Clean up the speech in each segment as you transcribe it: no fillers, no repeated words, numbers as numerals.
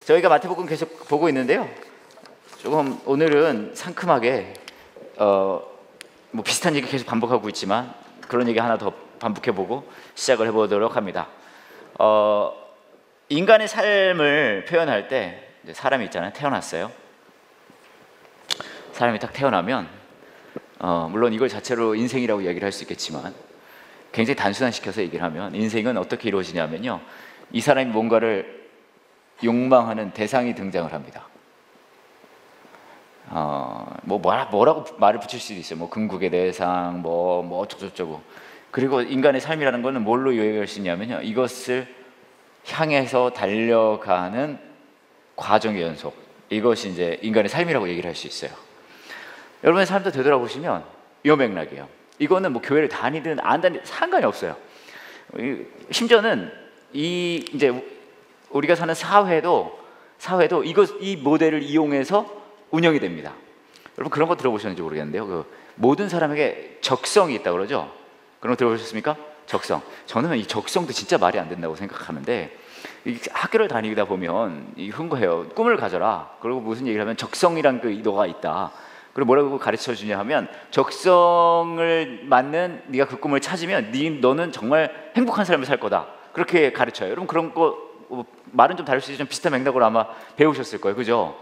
저희가 마태복음 계속 보고 있는데요. 조금 오늘은 상큼하게 뭐 비슷한 얘기 계속 반복하고 있지만 그런 얘기 하나 더 반복해보고 시작을 해보도록 합니다. 인간의 삶을 표현할 때 이제 사람이 있잖아요. 태어났어요. 사람이 딱 태어나면 물론 이걸 자체로 인생이라고 이야기를 할 수 있겠지만 굉장히 단순화시켜서 얘기를 하면 인생은 어떻게 이루어지냐면요, 이 사람이 뭔가를 욕망하는 대상이 등장을 합니다. 뭐라고 말을 붙일 수도 있어요. 뭐 궁극의 대상, 뭐 어쩌고저쩌고. 그리고 인간의 삶이라는 것은 뭘로 요약할 수 있냐면요, 이것을 향해서 달려가는 과정의 연속. 이것이 이제 인간의 삶이라고 얘기를 할 수 있어요. 여러분의 삶도 되돌아보시면 이 맥락이에요. 이거는 뭐 교회를 다니든 안 다니든 상관이 없어요. 심지어는 이제 우리가 사는 사회도 이 모델을 이용해서 운영이 됩니다. 여러분 그런 거 들어보셨는지 모르겠는데요. 모든 사람에게 적성이 있다고 그러죠. 그런 거 들어보셨습니까? 적성. 저는 이 적성도 진짜 말이 안 된다고 생각하는데, 학교를 다니다 보면 흥거해요. 꿈을 가져라. 그리고 무슨 얘기를 하면 적성이란 그 너가 있다. 그리고 뭐라고 가르쳐 주냐 하면, 적성을 맞는 네가 그 꿈을 찾으면 너는 정말 행복한 삶을 살 거다. 그렇게 가르쳐요. 여러분 그런 거 말은 좀 다를 수 있지만 비슷한 맥락으로 아마 배우셨을 거예요. 그죠?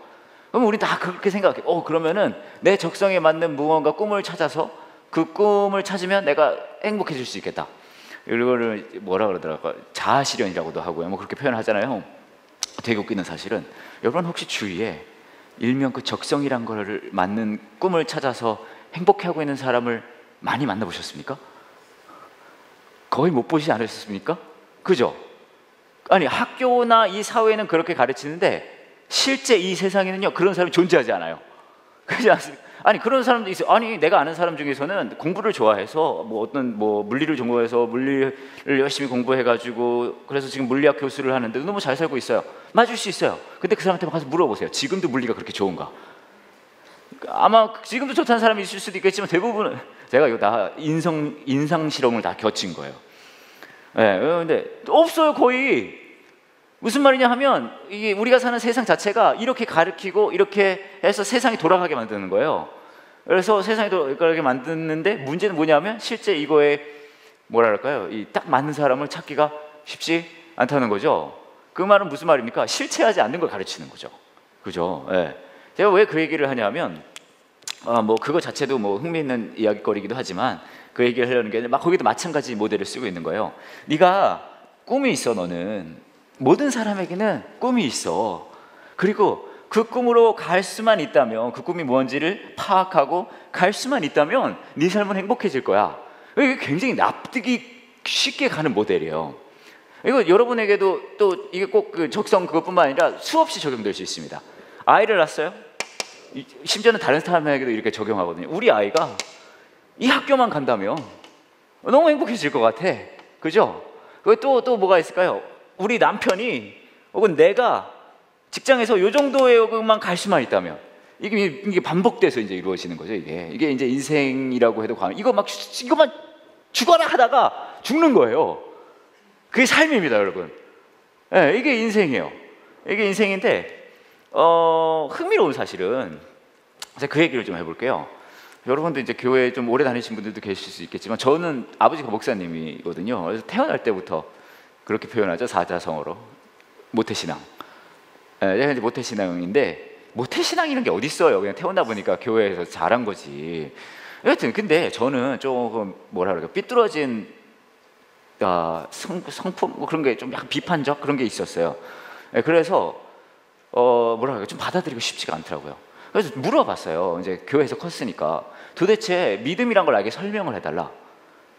그럼 우리 다 그렇게 생각해. 그러면은 내 적성에 맞는 무언가 꿈을 찾아서 그 꿈을 찾으면 내가 행복해질 수 있겠다. 이거를 뭐라 그러더라고요. 자아실현이라고도 하고요. 뭐 그렇게 표현하잖아요. 되게 웃기는 사실은, 여러분 혹시 주위에 일명 그 적성이란 거를 맞는 꿈을 찾아서 행복해하고 있는 사람을 많이 만나보셨습니까? 거의 못 보시지 않으셨습니까? 그죠? 아니, 학교나 이 사회는 그렇게 가르치는데 실제 이 세상에는요, 그런 사람이 존재하지 않아요. 그렇지 않습니까? 아니, 그런 사람도 있어요. 아니, 내가 아는 사람 중에서는 공부를 좋아해서 어떤 물리를 전공해서 물리를 열심히 공부해가지고 그래서 지금 물리학 교수를 하는데 너무 잘 살고 있어요. 맞을 수 있어요. 근데 그 사람한테 가서 물어보세요. 지금도 물리가 그렇게 좋은가? 아마 지금도 좋다는 사람이 있을 수도 있겠지만 대부분은, 제가 이거 다 인상 실험을 다 겨친 거예요. 네, 근데 없어요, 거의. 무슨 말이냐 하면, 이게 우리가 사는 세상 자체가 이렇게 가르치고 이렇게 해서 세상이 돌아가게 만드는 거예요. 그래서 세상이 돌아가게 만드는데 문제는 뭐냐면, 실제 이거에 뭐랄까요, 이 딱 맞는 사람을 찾기가 쉽지 않다는 거죠. 그 말은 무슨 말입니까? 실체하지 않는 걸 가르치는 거죠. 그죠? 네. 제가 왜 그 얘기를 하냐면, 뭐 그거 자체도 뭐 흥미있는 이야기거리기도 하지만 그 얘기를 하려는 게 거기도 마찬가지 모델을 쓰고 있는 거예요. 네가 꿈이 있어. 너는 모든 사람에게는 꿈이 있어. 그리고 그 꿈으로 갈 수만 있다면, 그 꿈이 뭔지를 파악하고 갈 수만 있다면 네 삶은 행복해질 거야. 이게 굉장히 납득이 쉽게 가는 모델이에요. 이거 여러분에게도 또 이게 꼭 그 적성 그것뿐만 아니라 수없이 적용될 수 있습니다. 아이를 낳았어요. 심지어는 다른 사람에게도 이렇게 적용하거든요. 우리 아이가 이 학교만 간다면 너무 행복해질 것 같아. 그죠? 또 뭐가 있을까요? 우리 남편이 혹은 내가 직장에서 요 정도에만 갈 수만 있다면, 이게 반복돼서 이제 이루어지는 거죠. 이게 이제 인생이라고 해도 이거만 죽어라 하다가 죽는 거예요. 그게 삶입니다, 여러분. 네, 이게 인생이에요. 이게 인생인데, 흥미로운 사실은, 제가 그 얘기를 좀 해볼게요. 여러분도 이제 교회 좀 오래 다니신 분들도 계실 수 있겠지만, 저는 아버지가 목사님이거든요. 그래서 태어날 때부터 그렇게 표현하죠. 사자성어로 모태신앙. 제가 이제 모태신앙인데, 모태신앙이라는 게 어디 있어요? 그냥 태어나 보니까 교회에서 자란 거지. 여하튼 근데 저는 조금 뭐라 그럴까, 삐뚤어진 성품 뭐 그런 게 좀 약간 비판적 그런 게 있었어요. 그래서 뭐라 그럴까, 좀 받아들이고 싶지가 않더라고요. 그래서 물어봤어요. 이제 교회에서 컸으니까 도대체 믿음이란 걸 알게 설명을 해달라.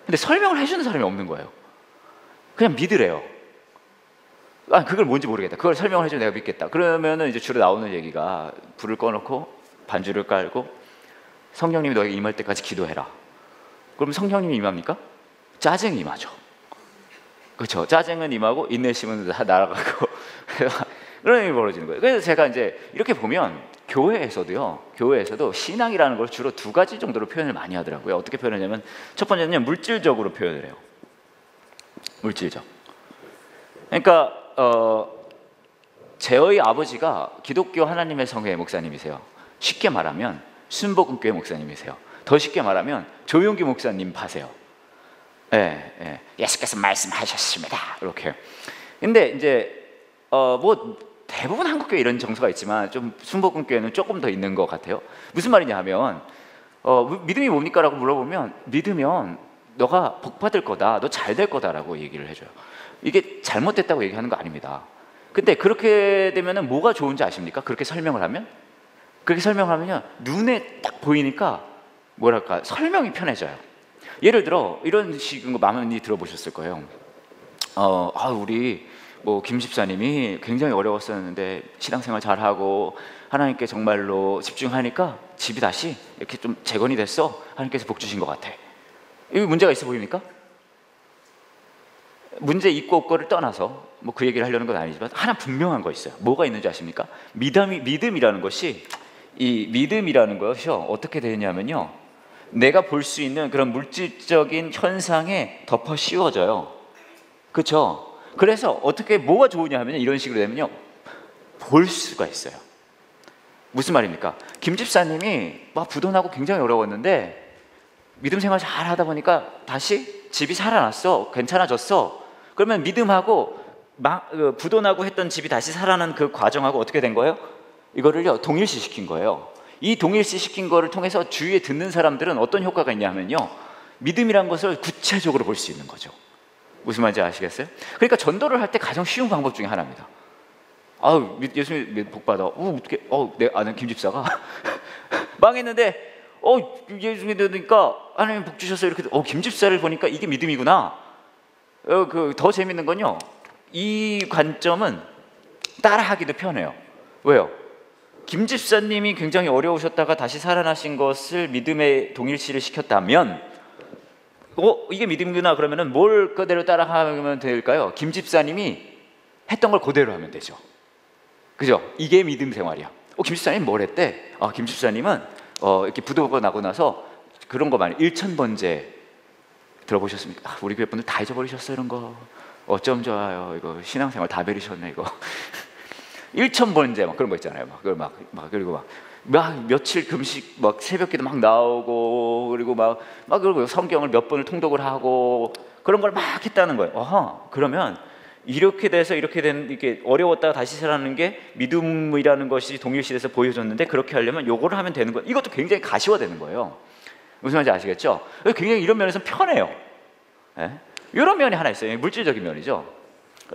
근데 설명을 해주는 사람이 없는 거예요. 그냥 믿으래요. 그걸 뭔지 모르겠다. 그걸 설명을 해주면 내가 믿겠다. 그러면은 이제 주로 나오는 얘기가, 불을 꺼놓고 반주를 깔고 성령님이 너에게 임할 때까지 기도해라. 그럼 성령님이 임합니까? 짜증이 임하죠. 그렇죠. 짜증은 임하고 인내심은 다 날아가고 그런 일이 벌어지는 거예요. 그래서 제가 이제 이렇게 보면 교회에서도 신앙이라는 걸 주로 두 가지 정도로 표현을 많이 하더라고요. 어떻게 표현하냐면, 첫 번째는 물질적으로 표현을 해요. 물질적. 그러니까 저희 아버지가 기독교 하나님의 성회 목사님이세요. 쉽게 말하면 순복음교회 목사님이세요. 더 쉽게 말하면 조용기 목사님 파세요. 예수께서 말씀하셨습니다. 이렇게. 근데 이제 뭐 대부분 한국교회 이런 정서가 있지만 좀 순복음교회는 조금 더 있는 것 같아요. 무슨 말이냐 하면 믿음이 뭡니까? 라고 물어보면 믿으면 너가 복 받을 거다, 너 잘 될 거다라고 얘기를 해줘요. 이게 잘못됐다고 얘기하는 거 아닙니다. 근데 그렇게 되면은 뭐가 좋은지 아십니까? 그렇게 설명을 하면? 그렇게 설명하면요, 눈에 딱 보이니까 뭐랄까 설명이 편해져요. 예를 들어 이런 식인 거 많이 들어보셨을 거예요. 우리 뭐 김 집사님이 굉장히 어려웠었는데 신앙생활 잘하고 하나님께 정말로 집중하니까 집이 다시 이렇게 좀 재건이 됐어. 하나님께서 복 주신 것 같아. 이거 문제가 있어 보입니까? 문제 있고 없고를 떠나서 뭐 그 얘기를 하려는 건 아니지만 하나 분명한 거 있어요. 뭐가 있는지 아십니까? 믿음이라는 것이 어떻게 되냐면요, 내가 볼 수 있는 그런 물질적인 현상에 덮어 씌워져요. 그렇죠? 그래서 어떻게 뭐가 좋으냐 하면 이런 식으로 되면요, 볼 수가 있어요. 무슨 말입니까? 김 집사님이 막 부도나고 굉장히 어려웠는데 믿음 생활 잘 하다 보니까 다시 집이 살아났어, 괜찮아졌어. 그러면 믿음하고 부도나고 했던 집이 다시 살아난 그 과정하고 어떻게 된 거예요? 이거를요 동일시 시킨 거예요. 이 동일시 시킨 거를 통해서 주위에 듣는 사람들은 어떤 효과가 있냐면요, 믿음이란 것을 구체적으로 볼 수 있는 거죠. 무슨 말인지 아시겠어요? 그러니까 전도를 할 때 가장 쉬운 방법 중에 하나입니다. 예수님 복 받아. 어떻게? 내 아는 김 집사가 망했는데 예수님 되니까 하나님 복 주셔서 이렇게. 김 집사를 보니까 이게 믿음이구나. 더 재밌는 건요, 이 관점은 따라하기도 편해요. 왜요? 김 집사님이 굉장히 어려우셨다가 다시 살아나신 것을 믿음에 동일시를 시켰다면 이게 믿음이구나. 그러면은 뭘 그대로 따라하면 될까요? 김 집사님이 했던 걸 그대로 하면 되죠. 그죠? 이게 믿음 생활이야. 김 집사님 뭘 했대? 김 집사님은 이렇게 부도가 나고 나서 그런 거 많이 일천번제 들어보셨습니까? 우리 교회 분들 다 잊어버리셨어요. 이런 거 어쩜 좋아요. 이거 신앙생활 다 버리셨네 이거. 일천번제 막 그런 거 있잖아요. 그리고 며칠 금식 막 새벽기도 막 나오고, 그리고 그리고 성경을 몇 번을 통독을 하고 그런 걸 막 했다는 거예요. 그러면 이렇게 돼서 이렇게 어려웠다가 다시 살아나는 게 믿음이라는 것이 동일시돼서 보여줬는데, 그렇게 하려면 요거를 하면 되는 거예요. 이것도 굉장히 가시화되는 거예요. 무슨 말인지 아시겠죠? 굉장히 이런 면에서 편해요. 이런 면이 하나 있어요. 물질적인 면이죠.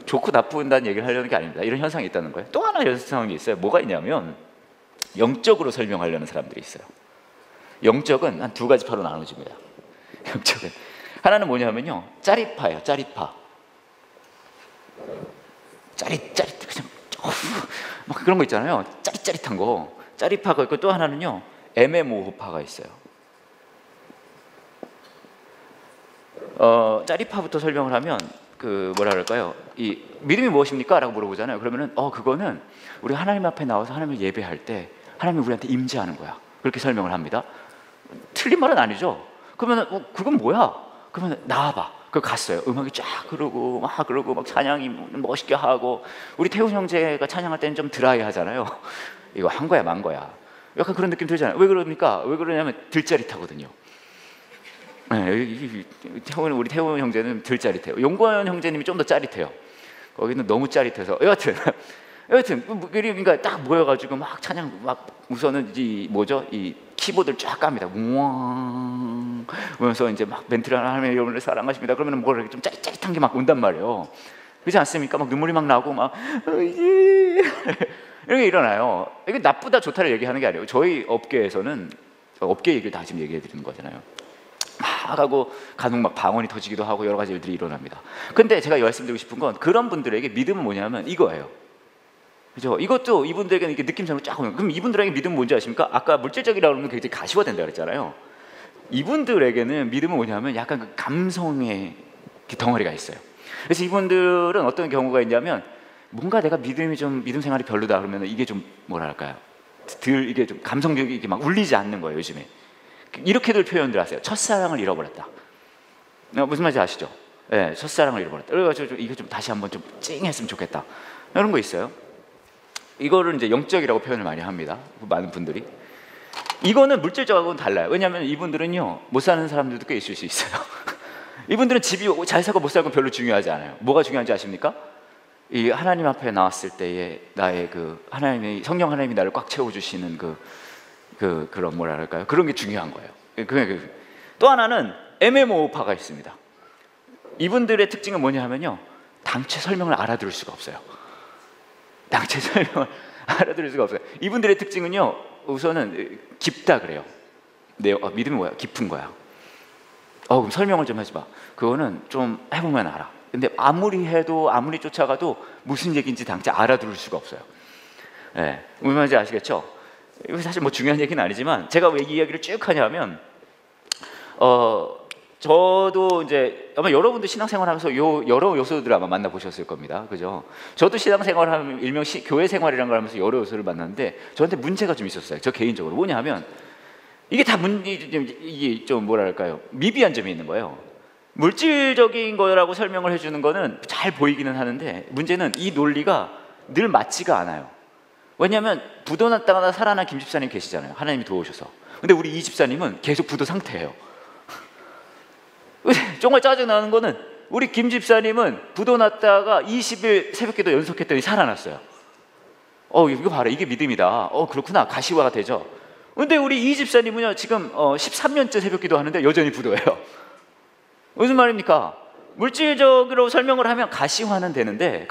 좋고 나쁜다는 얘기를 하려는 게 아닙니다. 이런 현상이 있다는 거예요. 또 하나 현상이 있어요. 뭐가 있냐면 영적으로 설명하려는 사람들이 있어요. 영적은 한 두 가지 파로 나눠집니다. 영적은 하나는 뭐냐면요, 짜릿파예요. 짜릿파. 짜릿 그냥 막 그런 거 있잖아요. 짜릿짜릿한 거. 짜릿파가 있고, 또 하나는요 애매모호파가 있어요. 짜릿파부터 설명을 하면 뭐라 그럴까요? 이 믿음이 무엇입니까? 라고 물어보잖아요. 그러면은 그거는 우리 하나님 앞에 나와서 하나님을 예배할 때 하나님이 우리한테 임재하는 거야. 그렇게 설명을 합니다. 틀린 말은 아니죠. 그러면 그건 뭐야? 그러면 나와봐. 갔어요. 음악이 쫙 흐르고 막 찬양이 멋있게 하고, 우리 태훈 형제가 찬양할 때는 좀 드라이 하잖아요. 이거 한 거야 만 거야. 약간 그런 느낌 들잖아요. 왜 그럽니까? 왜 그러냐면 들짜릿하거든요. 우리 태훈 형제는 들짜릿해요. 용관 형제님이 좀 더 짜릿해요. 거기는 너무 짜릿해서 여하튼 그러니까 딱 모여가지고 막 찬양 우선은 이 키보드를 쫙 깝니다. 우왕 그러면서 이제 막 멘트를 하면 여러분을 사랑하십니다. 그러면 뭐 좀 짜릿짜릿한 게 막 온단 말이에요. 그렇지 않습니까? 막 눈물이 막 나고 막 이런 게 일어나요. 이게 나쁘다 좋다를 얘기하는 게 아니에요. 저희 업계에서는 업계 얘기를 다 지금 얘기해 드리는 거잖아요. 막 하고 간혹 막 방언이 터지기도 하고 여러 가지 일들이 일어납니다. 근데 제가 말씀드리고 싶은 건, 그런 분들에게 믿음은 뭐냐면 이거예요. 그죠? 이것도 이분들에게는 이렇게 느낌상으로 쫙 오면, 그럼 이분들에게 믿음은 뭔지 아십니까? 아까 물질적이라고 하면 굉장히 가시화된다 그랬잖아요. 이분들에게는 믿음은 뭐냐면 약간 그 감성의 덩어리가 있어요. 그래서 이분들은 어떤 경우가 있냐면, 뭔가 내가 믿음 생활이 별로다 그러면 이게 좀 뭐랄까요? 이게 좀 감성적이게 막 울리지 않는 거예요. 요즘에 이렇게들 표현들 하세요. 첫사랑을 잃어버렸다. 무슨 말인지 아시죠? 첫사랑을 잃어버렸다. 그래가지고 이거 좀 다시 한번 좀 찡했으면 좋겠다. 이런 거 있어요. 이거를 이제 영적이라고 표현을 많이 합니다. 많은 분들이. 이거는 물질적하고는 달라요. 왜냐하면 이분들은요, 못 사는 사람들도 꽤 있을 수 있어요. 이분들은 집이 잘 살고 못 살고 별로 중요하지 않아요. 뭐가 중요한지 아십니까? 이 하나님 앞에 나왔을 때의 나의 그 하나님의 성령 하나님이 나를 꽉 채워주시는 그런 뭐랄까요? 그런 게 중요한 거예요. 또 하나는 애매모호파가 있습니다. 이분들의 특징은 뭐냐 하면요, 당최 설명을 알아들을 수가 없어요. 당최 설명을 알아들을 수가 없어요. 이분들의 특징은요, 우선은 깊다 그래요. 믿음이 뭐야? 깊은 거야. 그럼 설명을 좀 해줘봐. 그거는 좀 해보면 알아. 근데 아무리 해도 아무리 쫓아가도 무슨 얘기인지 당최 알아들을 수가 없어요. 예, 무슨 말인지 아시겠죠? 이거 사실 뭐 중요한 얘기는 아니지만 제가 왜 이 이야기를 쭉 하냐면 저도 이제 아마 여러분도 신앙생활하면서 여러 요소들을 아마 만나보셨을 겁니다. 그죠? 저도 신앙생활하면 일명 교회 생활이라는 걸 하면서 여러 요소를 만났는데 저한테 문제가 좀 있었어요. 저 개인적으로. 뭐냐 하면 이게 다 이게 좀 뭐랄까요? 미비한 점이 있는 거예요. 물질적인 거라고 설명을 해주는 거는 잘 보이기는 하는데 문제는 이 논리가 늘 맞지가 않아요. 왜냐하면 부도 났다가 살아난 김 집사님 계시잖아요. 하나님이 도우셔서. 근데 우리 이 집사님은 계속 부도 상태예요. 정말 짜증나는 거는 우리 김 집사님은 부도 났다가 20일 새벽기도 연속했더니 살아났어요. 이거 봐라, 이게 믿음이다. 그렇구나, 가시화가 되죠. 근데 우리 이 집사님은요, 지금 13년째 새벽기도 하는데 여전히 부도예요. 무슨 말입니까? 물질적으로 설명을 하면 가시화는 되는데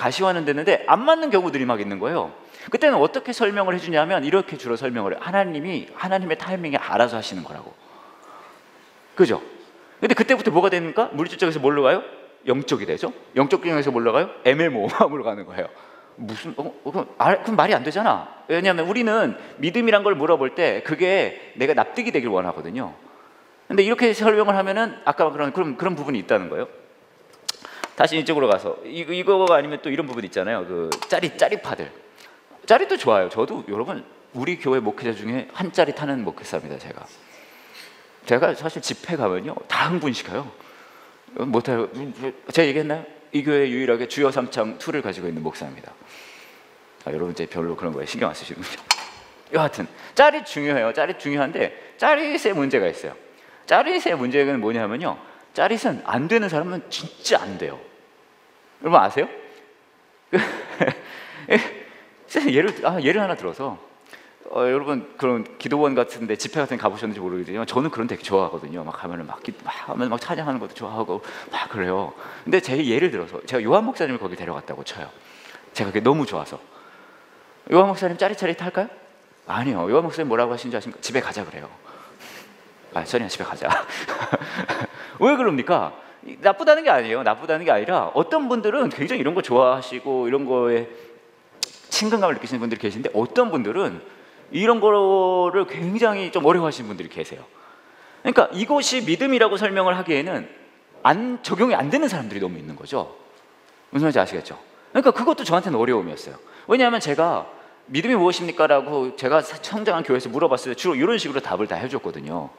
안 맞는 경우들이 막 있는 거예요. 그때는 어떻게 설명을 해주냐면 이렇게 주로 설명을 해요. 하나님의 타이밍에 알아서 하시는 거라고. 그죠? 근데 그때부터 뭐가 됩니까? 물질적에서 뭘로 가요? 영적이 되죠? 영적 경영에서 뭘로 가요? 애매모호함으로 가는 거예요. 그럼 말이 안 되잖아. 왜냐하면 우리는 믿음이란 걸 물어볼 때 그게 내가 납득이 되길 원하거든요. 근데 이렇게 설명을 하면은 아까 그런 부분이 있다는 거예요. 다시 이쪽으로 가서 이거가 아니면 또 이런 부분 있잖아요. 그 짜릿파들. 짜릿도 좋아요. 저도 여러분 우리 교회 목회자 중에 한 짜릿 하는 목회사입니다. 제가 사실 집회 가면요 다 흥분시켜요. 못해요. 제가 얘기했나요? 이 교회 유일하게 주여 삼창 2를 가지고 있는 목사입니다. 여러분 이제 별로 그런 거에 신경 안 쓰시는군요. 여하튼 짜릿 중요해요. 짜릿 중요한데 짜릿의 문제가 있어요. 짜릿의 문제는 뭐냐면요, 짜릿은 안 되는 사람은 진짜 안 돼요. 여러분 아세요? 예를 하나 들어서 여러분 그런 기도원 같은데 집회 같은 데 가보셨는지 모르겠지만 저는 그런 데 되게 좋아하거든요. 막 가면은 막 찬양하는 것도 좋아하고 막 그래요. 근데 제 예를 들어서 제가 요한 목사님을 거기 데려갔다고 쳐요. 제가 그게 너무 좋아서. 요한 목사님 짜릿짜릿할까요? 아니요. 요한 목사님 뭐라고 하시는지 아십니까? 집에 가자 그래요. 선이야 집에 가자. 왜 그럽니까? 나쁘다는 게 아니에요. 나쁘다는 게 아니라 어떤 분들은 굉장히 이런 거 좋아하시고 이런 거에 친근감을 느끼시는 분들이 계신데 어떤 분들은 이런 거를 굉장히 좀 어려워하시는 분들이 계세요. 그러니까 이것이 믿음이라고 설명을 하기에는 적용이 안 되는 사람들이 너무 있는 거죠. 무슨 말인지 아시겠죠? 그러니까 그것도 저한테는 어려움이었어요. 왜냐하면 제가 믿음이 무엇입니까? 라고 제가 성장한 교회에서 물어봤을 때 주로 이런 식으로 답을 다 해줬거든요.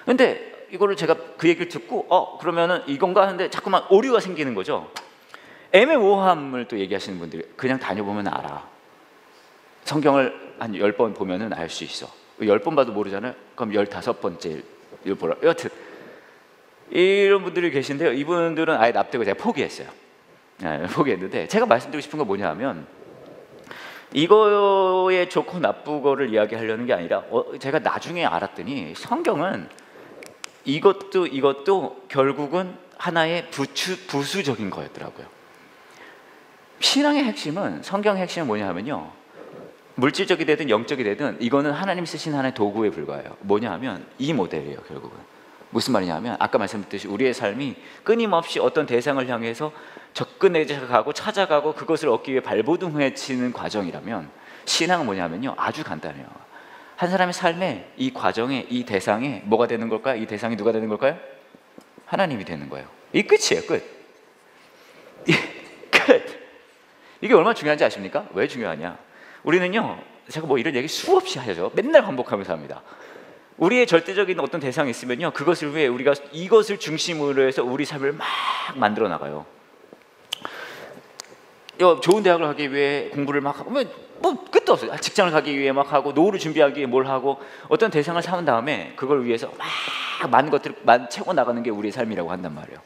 근데 이거를 제가 그 얘기를 듣고 그러면은 이건가 하는데 자꾸만 오류가 생기는 거죠. 애매모호함을 또 얘기하시는 분들이 그냥 다녀보면 알아. 성경을 한 10번 보면은 알 수 있어. 10번 봐도 모르잖아요. 그럼 15번째 보라. 여하튼 이런 분들이 계신데요. 이분들은 아예 납득을 제가 포기했어요. 포기했는데 제가 말씀드리고 싶은 건 뭐냐 하면 이거의 좋고 나쁘고를 이야기하려는 게 아니라 제가 나중에 알았더니 성경은 이것도 결국은 하나의 부수적인 거였더라고요. 신앙의 핵심은, 성경의 핵심은 뭐냐 하면요, 물질적이 되든 영적이 되든 이거는 하나님 쓰신 하나의 도구에 불과해요. 뭐냐 하면 이 모델이에요. 결국은 무슨 말이냐 하면 아까 말씀드렸듯이 우리의 삶이 끊임없이 어떤 대상을 향해서 접근해가고 찾아가고 그것을 얻기 위해 발버둥 치는 과정이라면 신앙은 뭐냐면요, 아주 간단해요. 한 사람의 삶에 이 과정에 이 대상에 뭐가 되는 걸까요? 이 대상이 누가 되는 걸까요? 하나님이 되는 거예요. 이 끝이에요. 끝. 이게 얼마나 중요한지 아십니까? 왜 중요하냐? 우리는요, 제가 뭐 이런 얘기 수없이 하죠. 맨날 반복하면서 합니다. 우리의 절대적인 어떤 대상이 있으면요, 그것을 위해 우리가 이것을 중심으로 해서 우리 삶을 막 만들어 나가요. 좋은 대학을 가기 위해 공부를 막 하면 뭐 끝도 없어요. 직장을 가기 위해 막 하고 노후를 준비하기 위해 뭘 하고 어떤 대상을 삼은 다음에 그걸 위해서 막 많은 것들을 채워 나가는 게 우리의 삶이라고 한단 말이에요.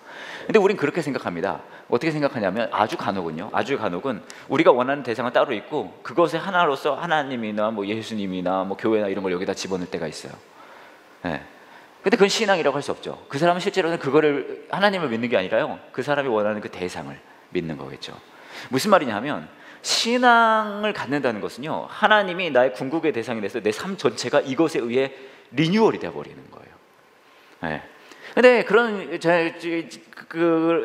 근데 우린 그렇게 생각합니다. 어떻게 생각하냐면 아주 간혹은요. 아주 간혹은 우리가 원하는 대상은 따로 있고 그것의 하나로서 하나님이나 뭐 예수님이나 뭐 교회나 이런 걸 여기다 집어넣을 때가 있어요. 네. 근데 그건 신앙이라고 할 수 없죠. 그 사람은 실제로는 그거를 하나님을 믿는 게 아니라요. 그 사람이 원하는 그 대상을 믿는 거겠죠. 무슨 말이냐 하면 신앙을 갖는다는 것은요. 하나님이 나의 궁극의 대상이 돼서 내 삶 전체가 이것에 의해 리뉴얼이 되어버리는 거예요. 네. 근데 그런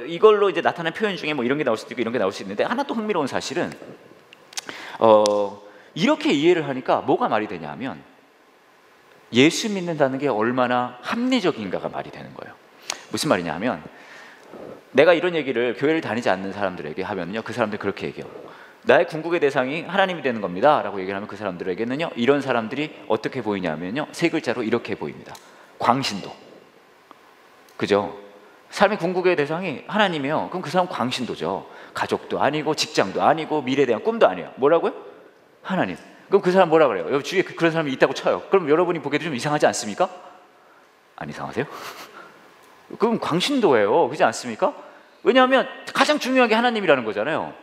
이걸로 이제 나타난 표현 중에 뭐 이런 게 나올 수도 있고 이런 게 나올 수 있는데 하나 또 흥미로운 사실은 이렇게 이해를 하니까 뭐가 말이 되냐면 예수 믿는다는 게 얼마나 합리적인가가 말이 되는 거예요. 무슨 말이냐 하면 내가 이런 얘기를 교회를 다니지 않는 사람들에게 하면요. 그 사람들 그렇게 얘기해요. 나의 궁극의 대상이 하나님이 되는 겁니다 라고 얘기를 하면 그 사람들에게는요. 이런 사람들이 어떻게 보이냐면요. 세 글자로 이렇게 보입니다. 광신도. 그죠? 삶의 궁극의 대상이 하나님이에요. 그럼 그 사람은 광신도죠. 가족도 아니고 직장도 아니고 미래에 대한 꿈도 아니에요. 뭐라고요? 하나님. 그럼 그 사람 뭐라 그래요? 여기 주위에 그런 사람이 있다고 쳐요. 그럼 여러분이 보기에도 좀 이상하지 않습니까? 안 이상하세요? 그럼 광신도예요. 그렇지 않습니까? 왜냐하면 가장 중요한 게 하나님이라는 거잖아요.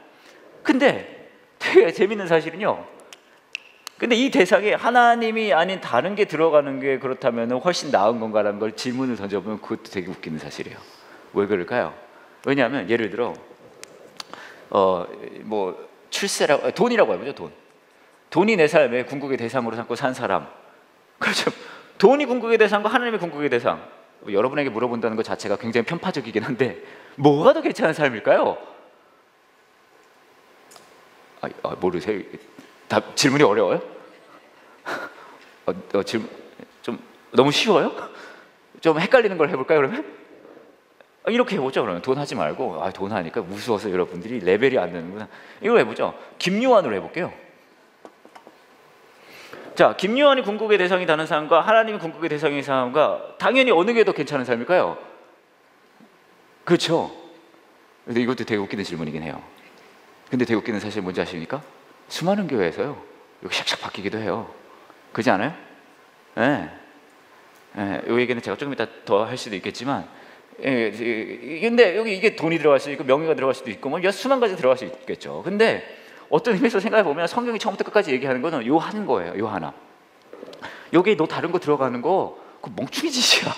근데 되게 재밌는 사실은요. 근데 이 대상에 하나님이 아닌 다른 게 들어가는 게 그렇다면 훨씬 나은 건가라는 걸 질문을 던져보면 그것도 되게 웃기는 사실이에요. 왜 그럴까요? 왜냐하면 예를 들어 뭐 출세라고 돈이라고 해보죠. 돈이 내 삶의 궁극의 대상으로 삼고 산 사람. 그렇죠. 돈이 궁극의 대상과 하나님의 궁극의 대상. 여러분에게 물어본다는 것 자체가 굉장히 편파적이긴 한데 뭐가 더 괜찮은 삶일까요? 모르세요? 질문이 어려워요? 질문 좀 너무 쉬워요? 좀 헷갈리는 걸 해볼까요 그러면? 이렇게 해보죠. 그러면 돈 하지 말고 돈 하니까 무서워서 여러분들이 레벨이 안 되는구나. 이거 해보죠. 김요한으로 해볼게요. 자, 김요한이 궁극의 대상이 되는 사람과 하나님이 궁극의 대상인 사람과 당연히 어느 게 더 괜찮은 삶일까요? 그렇죠. 근데 이것도 되게 웃기는 질문이긴 해요. 근데 되게 웃기는 사실 뭔지 아십니까? 수많은 교회에서요 이렇게 샥샥 바뀌기도 해요. 그렇지 않아요? 네. 이 얘기는 제가 조금 이따 더 할 수도 있겠지만 근데 여기 이게 돈이 들어갈 수도 있고 명예가 들어갈 수도 있고 뭐 수만 가지 들어갈 수 있겠죠. 근데 어떤 의미에서 생각해 보면 성경이 처음부터 끝까지 얘기하는 거는 요 한 거예요. 요 하나. 여기 너 다른 거 들어가는 거 그 멍충이 짓이야.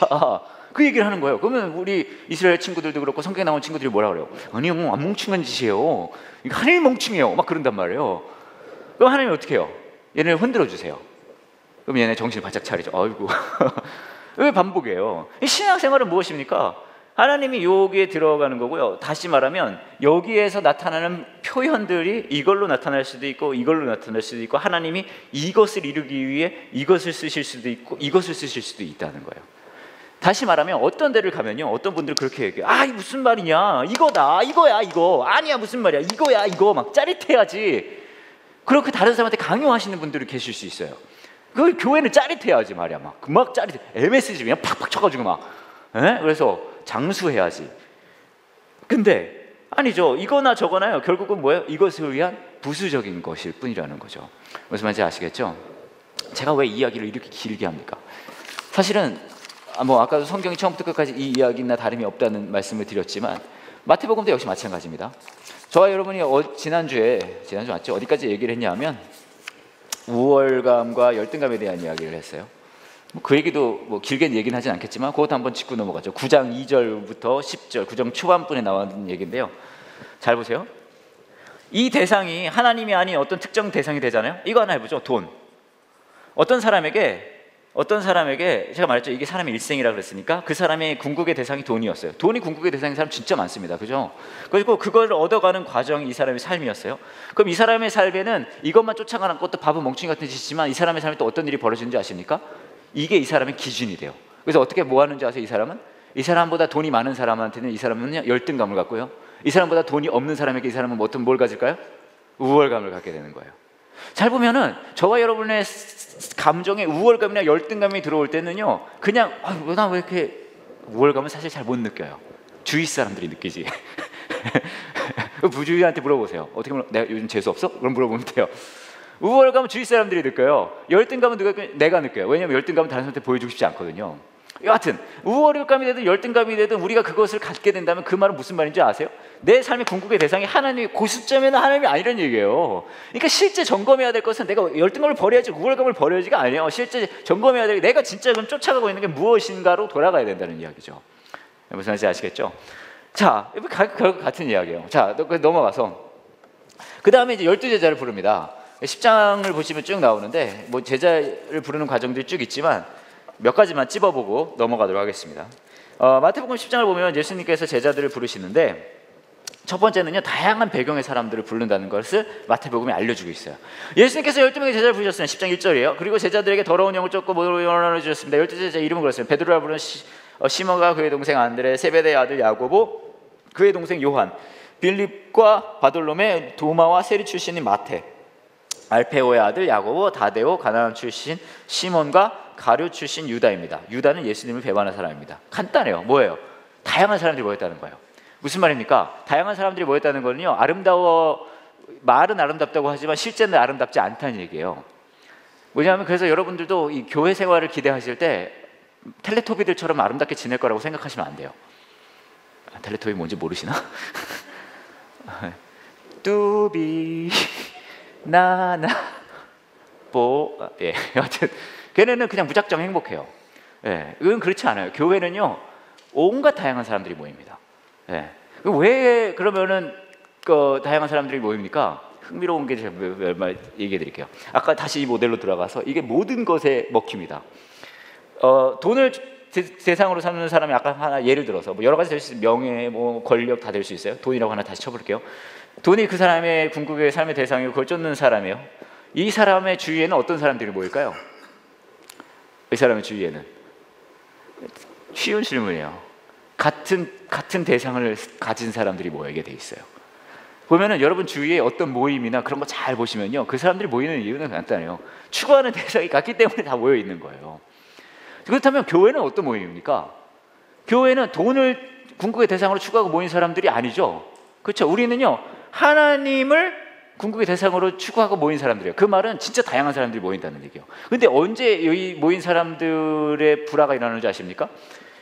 그 얘기를 하는 거예요. 그러면 우리 이스라엘 친구들도 그렇고 성경에 나온 친구들이 뭐라 그래요? 아니요, 안 멍충한 짓이에요. 이거 하나님 멍충이에요. 막 그런단 말이에요. 그럼 하나님이 어떻게 해요? 얘네를 흔들어 주세요. 그럼 얘네 정신을 바짝 차리죠. 아이고. 왜 반복이에요? 신앙생활은 무엇입니까? 하나님이 여기에 들어가는 거고요. 다시 말하면 여기에서 나타나는 표현들이 이걸로 나타날 수도 있고 이걸로 나타날 수도 있고 하나님이 이것을 이루기 위해 이것을 쓰실 수도 있고 이것을 쓰실 수도 있다는 거예요. 다시 말하면 어떤 데를 가면요. 어떤 분들은 그렇게 얘기해요. 이 무슨 말이냐. 이거다. 이거야 이거. 아니야 무슨 말이야. 이거야 이거. 막 짜릿해야지. 그렇게 다른 사람한테 강요하시는 분들이 계실 수 있어요. 그 교회는 짜릿해야지 말이야. 막 짜릿해. MSG 그냥 팍팍 쳐가지고 막. 그래서 장수해야지. 근데 아니죠. 이거나 저거나요. 결국은 뭐예요? 이것을 위한 부수적인 것일 뿐이라는 거죠. 무슨 말인지 아시겠죠? 제가 왜 이 이야기를 이렇게 길게 합니까? 사실은 아까도 성경이 처음부터 끝까지 이 이야기나 다름이 없다는 말씀을 드렸지만 마태복음도 역시 마찬가지입니다. 저와 여러분이 지난주에 맞죠? 어디까지 얘기를 했냐면 우월감과 열등감에 대한 이야기를 했어요. 그 얘기도 길게 얘기는 하진 않겠지만 그것도 한번 짚고 넘어가죠. 9장 2절부터 10절 9장 초반분에 나오는 얘기인데요. 잘 보세요. 이 대상이 하나님이 아닌 어떤 특정 대상이 되잖아요. 이거 하나 해보죠. 돈. 어떤 사람에게 제가 말했죠. 이게 사람의 일생이라 그랬으니까 그 사람의 궁극의 대상이 돈이었어요. 돈이 궁극의 대상인 사람 진짜 많습니다. 그죠? 그리고 그걸 얻어가는 과정이 이 사람의 삶이었어요. 그럼 이 사람의 삶에는 이것만 쫓아가는 것도 바보 멍청이 같은 짓이지만 이 사람의 삶에 또 어떤 일이 벌어지는지 아십니까? 이게 이 사람의 기준이 돼요. 그래서 어떻게 뭐 하는지 아세요? 이 사람보다 돈이 많은 사람한테는 이 사람은요 열등감을 갖고요. 이 사람보다 돈이 없는 사람에게 이 사람은 뭘 가질까요? 우월감을 갖게 되는 거예요. 잘 보면은 저와 여러분의 감정에 우월감이나 열등감이 들어올 때는요 그냥 나 왜 이렇게 우월감은 사실 잘 못 느껴요. 주위 사람들이 느끼지. 부주의한테 물어보세요. 어떻게 내가 요즘 재수 없어? 그럼 물어보면 돼요. 우월감은 주위 사람들이 느껴요. 열등감은 내가 느껴요. 왜냐하면 열등감은 다른 사람한테 보여주고 싶지 않거든요. 여하튼 우월감이 되든 열등감이 되든 우리가 그것을 갖게 된다면 그 말은 무슨 말인지 아세요? 내 삶의 궁극의 대상이 하나님이, 그 시점에는 하나님이 아니라는 얘기예요. 그러니까 실제 점검해야 될 것은 내가 열등감을 버려야지 우월감을 버려야지가 아니에요. 실제 점검해야 될 게 내가 진짜 그럼 쫓아가고 있는 게 무엇인가로 돌아가야 된다는 이야기죠. 무슨 말인지 아시겠죠? 자, 같은 이야기예요. 자, 넘어가서 그 다음에 이제 12제자를 부릅니다. 10장을 보시면 쭉 나오는데 뭐 제자를 부르는 과정들이 쭉 있지만 몇 가지만 찝어보고 넘어가도록 하겠습니다. 마태복음 10장을 보면 예수님께서 제자들을 부르시는데 첫 번째는요, 다양한 배경의 사람들을 부른다는 것을 마태복음이 알려주고 있어요. 예수님께서 12명의 제자를 부르셨어요. 10장 1절이에요. 그리고 제자들에게 더러운 영을 쫓고 모든 영을 나눠주셨습니다. 12제자 이름은 그렇습니다. 베드로라 부르는 시몬과 그의 동생 안드레, 세베대의 아들 야고보, 그의 동생 요한, 빌립과 바돌로메, 도마와 세리 출신인 마태, 알페오의 아들 야고보, 다데오, 가나안 출신 시몬과 가룟 출신 유다입니다. 유다는 예수님을 배반한 사람입니다. 간단해요. 뭐예요? 다양한 사람들이 모였다는 거예요. 무슨 말입니까? 다양한 사람들이 모였다는 거는요, 말은 아름답다고 하지만 실제는 아름답지 않다는 얘기예요. 왜냐하면 그래서 여러분들도 이 교회 생활을 기대하실 때 텔레토비들처럼 아름답게 지낼 거라고 생각하시면 안 돼요. 텔레토비 뭔지 모르시나? 뚜비 나나 보, 예, 여하튼 걔네는 그냥 무작정 행복해요. 예, 이건 그렇지 않아요. 교회는요, 온갖 다양한 사람들이 모입니다. 예, 왜 그러면은 다양한 사람들이 모입니까? 흥미로운 게 제가 얘기해 드릴게요. 아까 다시 이 모델로 들어가서 이게 모든 것에 먹힙니다. 돈을 대상으로 삼는 사람이 아까 하나 예를 들어서 뭐 여러 가지 될 수 있어요. 명예, 뭐 권력 다 될 수 있어요. 돈이라고 하나 다시 쳐볼게요. 돈이 그 사람의 궁극의 삶의 대상이고 그걸 쫓는 사람이에요. 이 사람의 주위에는 어떤 사람들이 모일까요? 이 사람의 주위에는 쉬운 질문이에요. 같은 대상을 가진 사람들이 모이게 돼 있어요. 보면은 여러분 주위에 어떤 모임이나 그런 거 잘 보시면요, 그 사람들이 모이는 이유는 간단해요. 추구하는 대상이 같기 때문에 다 모여 있는 거예요. 그렇다면 교회는 어떤 모임입니까? 교회는 돈을 궁극의 대상으로 추구하고 모인 사람들이 아니죠. 그렇죠? 우리는요, 하나님을 궁극의 대상으로 추구하고 모인 사람들이에요. 그 말은 진짜 다양한 사람들이 모인다는 얘기예요. 근데 언제 여기 모인 사람들의 불화가 일어나는지 아십니까?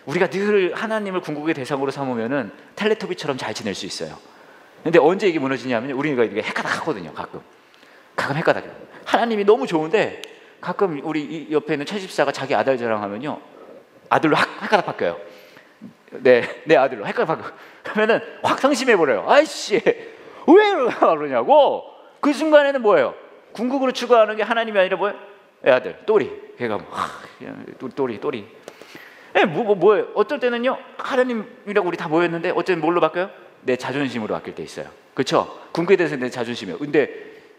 우리가 늘 하나님을 궁극의 대상으로 삼으면은 텔레토비처럼 잘 지낼 수 있어요. 근데 언제 이게 무너지냐면 우리가 이게 헷가닥 하거든요. 가끔 헷가닥해요. 하나님이 너무 좋은데 가끔 우리 옆에 있는 최집사가 자기 아들 자랑하면요, 아들로 헷가닥 바뀌어요. 내 아들로 헷가닥 바뀌어요. 그러면은 확 상심해버려요. 아이씨, 왜 그러냐고. 그 순간에는 뭐예요? 궁극으로 추구하는 게 하나님이 아니라 뭐예요? 애 아들, 또리. 걔가 또리. 뭐예요? 어떨 때는요, 하나님이라고 우리 다 모였는데 어쩌면 뭘로 바뀌어요? 내 자존심으로 바뀔 때 있어요. 그렇죠? 궁극에 대해서 내 자존심이에요. 근데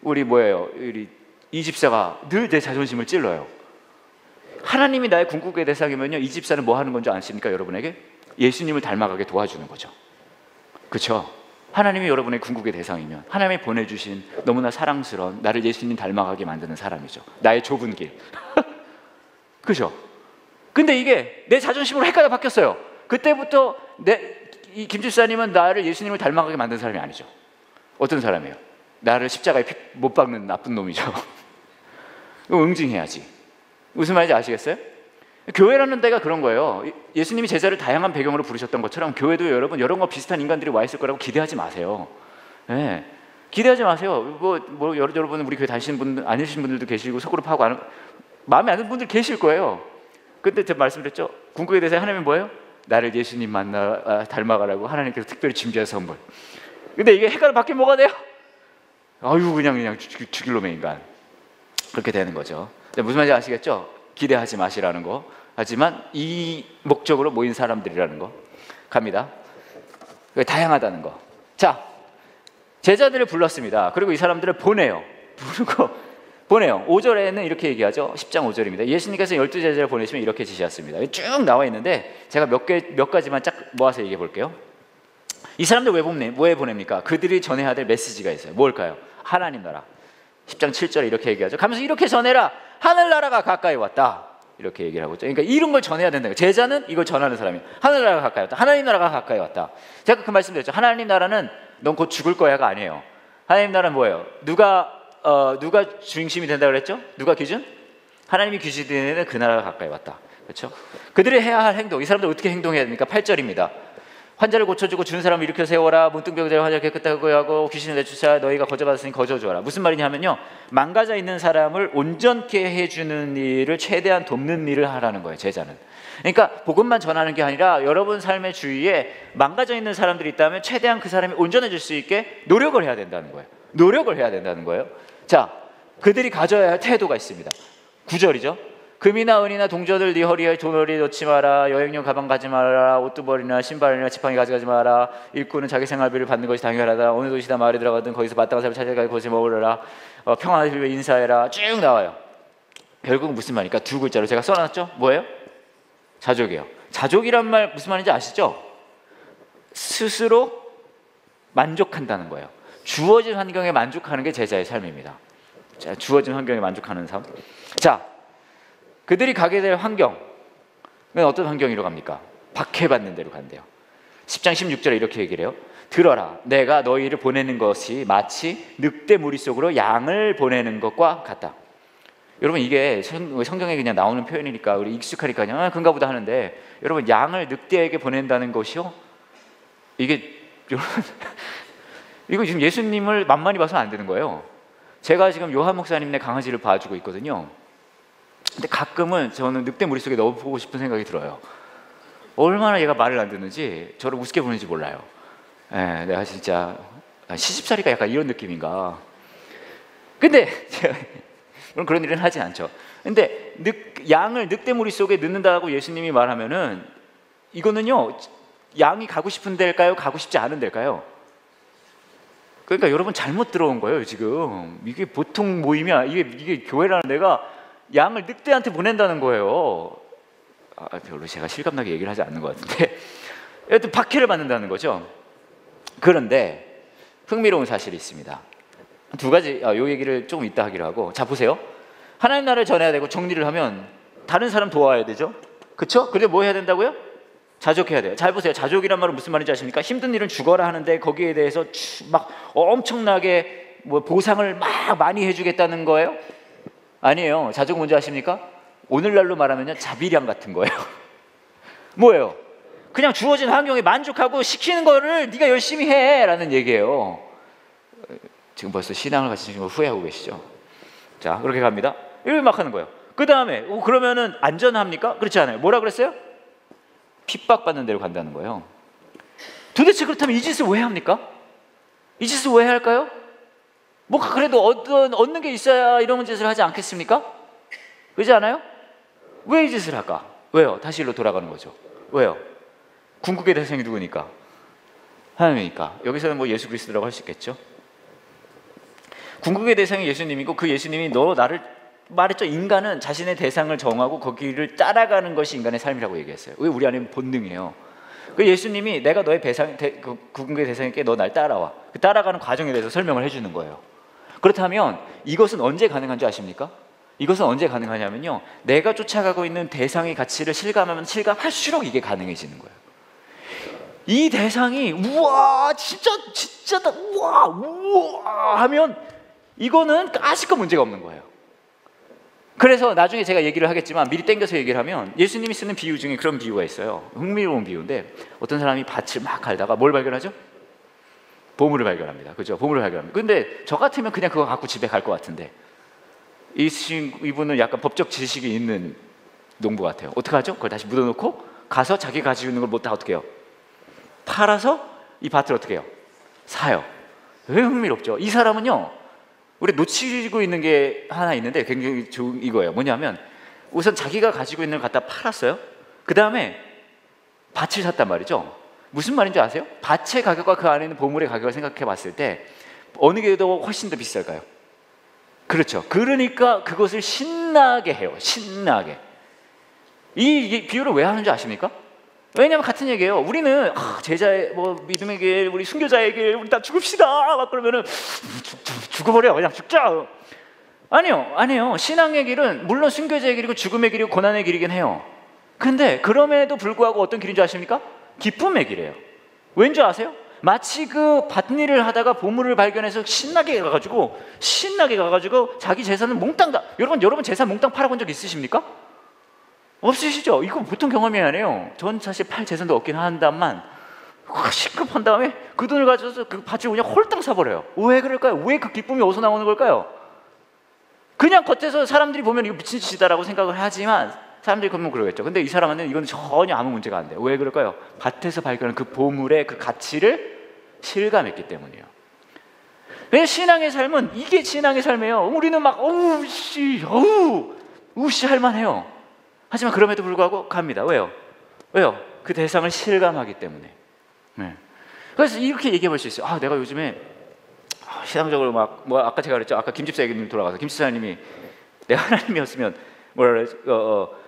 우리 뭐예요? 우리 이 집사가 늘 내 자존심을 찔러요. 하나님이 나의 궁극의 대상이면요, 이 집사는 뭐 하는 건 줄 아십니까? 여러분에게 예수님을 닮아가게 도와주는 거죠. 그렇죠? 하나님이 여러분의 궁극의 대상이면 하나님이 보내주신 너무나 사랑스러운 나를 예수님 닮아가게 만드는 사람이죠. 나의 좁은 길. 그렇죠? 근데 이게 내 자존심으로 헷갈려 바뀌었어요. 그때부터 이 김 집사님은 나를 예수님을 닮아가게 만든 사람이 아니죠. 어떤 사람이에요? 나를 십자가에 못 박는 나쁜 놈이죠. 응징해야지. 무슨 말인지 아시겠어요? 교회라는 데가 그런 거예요. 예수님이 제자를 다양한 배경으로 부르셨던 것처럼 교회도 여러분 이런 거 비슷한 인간들이 와 있을 거라고 기대하지 마세요. 네. 기대하지 마세요. 여러분은 우리 교회 다니시는 분들 아니신 분들도 계시고 속으로 파고 마음에 안 드는 분들 계실 거예요. 근데 제가 말씀드렸죠. 궁극에 대해서 하나님은 뭐예요? 나를 예수님 닮아가라고 하나님께서 특별히 준비한 선물. 근데 이게 헷갈려 바뀌면 뭐가 돼요? 아유, 그냥 죽일 놈의 인간. 그렇게 되는 거죠. 무슨 말인지 아시겠죠? 기대하지 마시라는 거. 하지만 이 목적으로 모인 사람들이라는 거 갑니다. 다양하다는 거. 자, 제자들을 불렀습니다. 그리고 이 사람들을 보내요. 5절에는 이렇게 얘기하죠. 10장 5절입니다. 예수님께서 12제자를 보내시면 이렇게 지시하셨습니다. 쭉 나와 있는데 제가 몇 가지만 쫙 모아서 얘기해 볼게요. 이 사람들 왜 보냅니까? 그들이 전해야 될 메시지가 있어요. 뭘까요? 하나님 나라. 10장 7절에 이렇게 얘기하죠. 가면서 이렇게 전해라. 하늘나라가 가까이 왔다. 이렇게 얘기를 하고 있죠. 그러니까 이런 걸 전해야 된다. 제자는 이걸 전하는 사람이에요. 하늘나라가 가까이 왔다. 하나님 나라가 가까이 왔다. 제가 그 말씀드렸죠. 하나님 나라는 넌 곧 죽을 거야가 아니에요. 하나님 나라는 뭐예요? 누가 누가 중심이 된다 그랬죠? 누가 기준? 하나님이 기준이 되는 그 나라가 가까이 왔다. 그렇죠? 그들이 해야 할 행동, 이 사람들 어떻게 행동해야 됩니까? 8절입니다. 환자를 고쳐주고 죽은 사람을 일으켜 세워라. 문둥병자를 환자를 깨끗하게 하고 귀신을 내쫓아. 너희가 거저받았으니 거저주어라. 무슨 말이냐면요, 망가져 있는 사람을 온전케 해주는 일을 최대한 돕는 일을 하라는 거예요, 제자는. 그러니까 복음만 전하는 게 아니라 여러분 삶의 주위에 망가져 있는 사람들이 있다면 최대한 그 사람이 온전해질 수 있게 노력을 해야 된다는 거예요. 노력을 해야 된다는 거예요. 자, 그들이 가져야 할 태도가 있습니다. 9절이죠. 금이나 은이나 동전을 네 허리에 조너리 넣지 마라. 여행용 가방 가지 마라. 옷두벌이나 신발이나 지팡이 가져가지 마라. 일꾼은 자기 생활비를 받는 것이 당연하다. 어느 도시나 마을에 들어가든 거기서 마땅한 사람을 찾아가 거기서 먹으라. 평안을 위해 인사해라. 쭉 나와요. 결국 무슨 말입니까? 두 글자로 제가 써놨죠. 뭐예요? 자족이에요. 자족이란 말 무슨 말인지 아시죠? 스스로 만족한다는 거예요. 주어진 환경에 만족하는 게 제자의 삶입니다. 자, 주어진 환경에 만족하는 삶. 자, 그들이 가게 될 환경은 어떤 환경으로 갑니까? 박해받는 데로 간대요. 10장 16절에 이렇게 얘기를 해요. 들어라, 내가 너희를 보내는 것이 마치 늑대 무리 속으로 양을 보내는 것과 같다. 여러분, 이게 성경에 그냥 나오는 표현이니까 우리 익숙하니까 그냥 그런가 보다 하는데, 여러분, 양을 늑대에게 보낸다는 것이요, 이게 여러분 이거 지금 예수님을 만만히 봐서는 안 되는 거예요. 제가 지금 요한 목사님네 강아지를 봐주고 있거든요. 근데 가끔은 저는 늑대 무리 속에 넣어보고 싶은 생각이 들어요. 얼마나 얘가 말을 안 듣는지, 저를 우습게 보는지 몰라요. 내가 진짜 시집살이가 약간 이런 느낌인가. 근데 물론 그런 일은 하진 않죠. 근데 양을 늑대 무리 속에 넣는다고 예수님이 말하면은, 이거는요, 양이 가고 싶은 데일까요? 가고 싶지 않은 데일까요? 그러니까 여러분, 잘못 들어온 거예요 지금. 이게 보통 모임이야. 이게 교회라는 데가 양을 늑대한테 보낸다는 거예요. 별로 제가 실감나게 얘기를 하지 않는 것 같은데 여튼 박해를 받는다는 거죠. 그런데 흥미로운 사실이 있습니다. 두 가지, 요 얘기를 조금 이따 하기로 하고. 자, 보세요. 하나님 나라를 전해야 되고 정리를 하면 다른 사람 도와야 되죠. 그렇죠? 그래서 뭐 해야 된다고요? 자족해야 돼요. 잘 보세요. 자족이란 말은 무슨 말인지 아십니까? 힘든 일은 죽어라 하는데 거기에 대해서 막 엄청나게 뭐 보상을 막 많이 해주겠다는 거예요? 아니에요. 자족은 뭔지 아십니까? 오늘날로 말하면 자비량 같은 거예요. 뭐예요? 그냥 주어진 환경에 만족하고 시키는 거를 네가 열심히 해라는 얘기예요. 지금 벌써 신앙을 가지신 거 후회하고 계시죠? 자, 그렇게 갑니다. 이렇게 막 하는 거예요. 그 다음에 그러면은 안전합니까? 그렇지 않아요. 뭐라 그랬어요? 핍박받는 데로 간다는 거예요. 도대체 그렇다면 이 짓을 왜 합니까? 이 짓을 왜 할까요? 뭐 그래도 얻는 게 있어야 이런 짓을 하지 않겠습니까? 그렇지 않아요? 왜 이 짓을 할까? 왜요? 다시 일로 돌아가는 거죠. 왜요? 궁극의 대상이 누구니까? 하나님이니까. 여기서는 뭐 예수 그리스도라고 할 수 있겠죠. 궁극의 대상이 예수님이고, 그 예수님이 너 나를 말했죠. 인간은 자신의 대상을 정하고 거기를 따라가는 것이 인간의 삶이라고 얘기했어요. 왜? 우리 안에는 본능이에요. 그 예수님이 내가 너의 궁극의 대상이니까 너 날 따라와. 그 따라가는 과정에 대해서 설명을 해주는 거예요. 그렇다면 이것은 언제 가능한 줄 아십니까? 이것은 언제 가능하냐면요, 내가 쫓아가고 있는 대상의 가치를 실감하면 실감할수록 이게 가능해지는 거예요. 이 대상이 우와 진짜다 우와 하면 이거는 까짓거 문제가 없는 거예요. 그래서 나중에 제가 얘기를 하겠지만 미리 땡겨서 얘기를 하면, 예수님이 쓰는 비유 중에 그런 비유가 있어요. 흥미로운 비유인데, 어떤 사람이 밭을 막 갈다가 뭘 발견하죠? 보물을 발견합니다. 그죠? 보물을 발견합니다. 근데 저 같으면 그냥 그거 갖고 집에 갈 것 같은데, 이분은 약간 법적 지식이 있는 농부 같아요. 어떻게 하죠? 그걸 다시 묻어놓고 가서 자기 가지고 있는 걸 못 다 어떻게 해요? 팔아서 이 밭을 어떻게 해요? 사요. 왜 흥미롭죠? 이 사람은요, 우리 놓치고 있는 게 하나 있는데 굉장히 좋은 이거예요. 뭐냐면, 우선 자기가 가지고 있는 걸 갖다 팔았어요. 그 다음에 밭을 샀단 말이죠. 무슨 말인지 아세요? 밭의 가격과 그 안에 있는 보물의 가격을 생각해 봤을 때 어느 게 더 훨씬 더 비쌀까요? 그렇죠. 그러니까 그것을 신나게 해요. 신나게. 이 비유를 왜 하는지 아십니까? 왜냐하면 같은 얘기예요. 우리는 제자의 믿음의 길, 우리 순교자의 길, 우리 다 죽읍시다 막 그러면은 죽어버려, 그냥 죽자. 아니에요. 신앙의 길은 물론 순교자의 길이고 죽음의 길이고 고난의 길이긴 해요. 근데 그럼에도 불구하고 어떤 길인 줄 아십니까? 기쁨의 길이에요. 왠지 아세요? 마치 그 밭일을 하다가 보물을 발견해서 신나게 가가지고 자기 재산을 몽땅 다. 여러분 재산 몽땅 팔아본 적 있으십니까? 없으시죠? 이거 보통 경험이 아니에요. 전 사실 팔 재산도 없긴 한다만 실컷 한 다음에 그 돈을 가져서 그 밭을 그냥 홀딱 사버려요. 왜 그럴까요? 왜 그 기쁨이 어디서 나오는 걸까요? 그냥 겉에서 사람들이 보면 이거 미친 짓이다라고 생각을 하지만 사람들이 그러면 그러겠죠. 근데 이 사람한테는 이건 전혀 아무 문제가 안 돼요. 왜 그럴까요? 밭에서 발견한 그 보물의 그 가치를 실감했기 때문이에요. 왜 신앙의 삶은 이게 신앙의 삶이에요. 우리는 막 우씨 할만해요. 하지만 그럼에도 불구하고 갑니다. 왜요? 그 대상을 실감하기 때문에. 네. 그래서 이렇게 얘기해 볼 수 있어요. 내가 요즘에 신앙적으로 아까 제가 그랬죠. 아까 김 집사님 돌아가서 김 집사님이 내가 하나님이었으면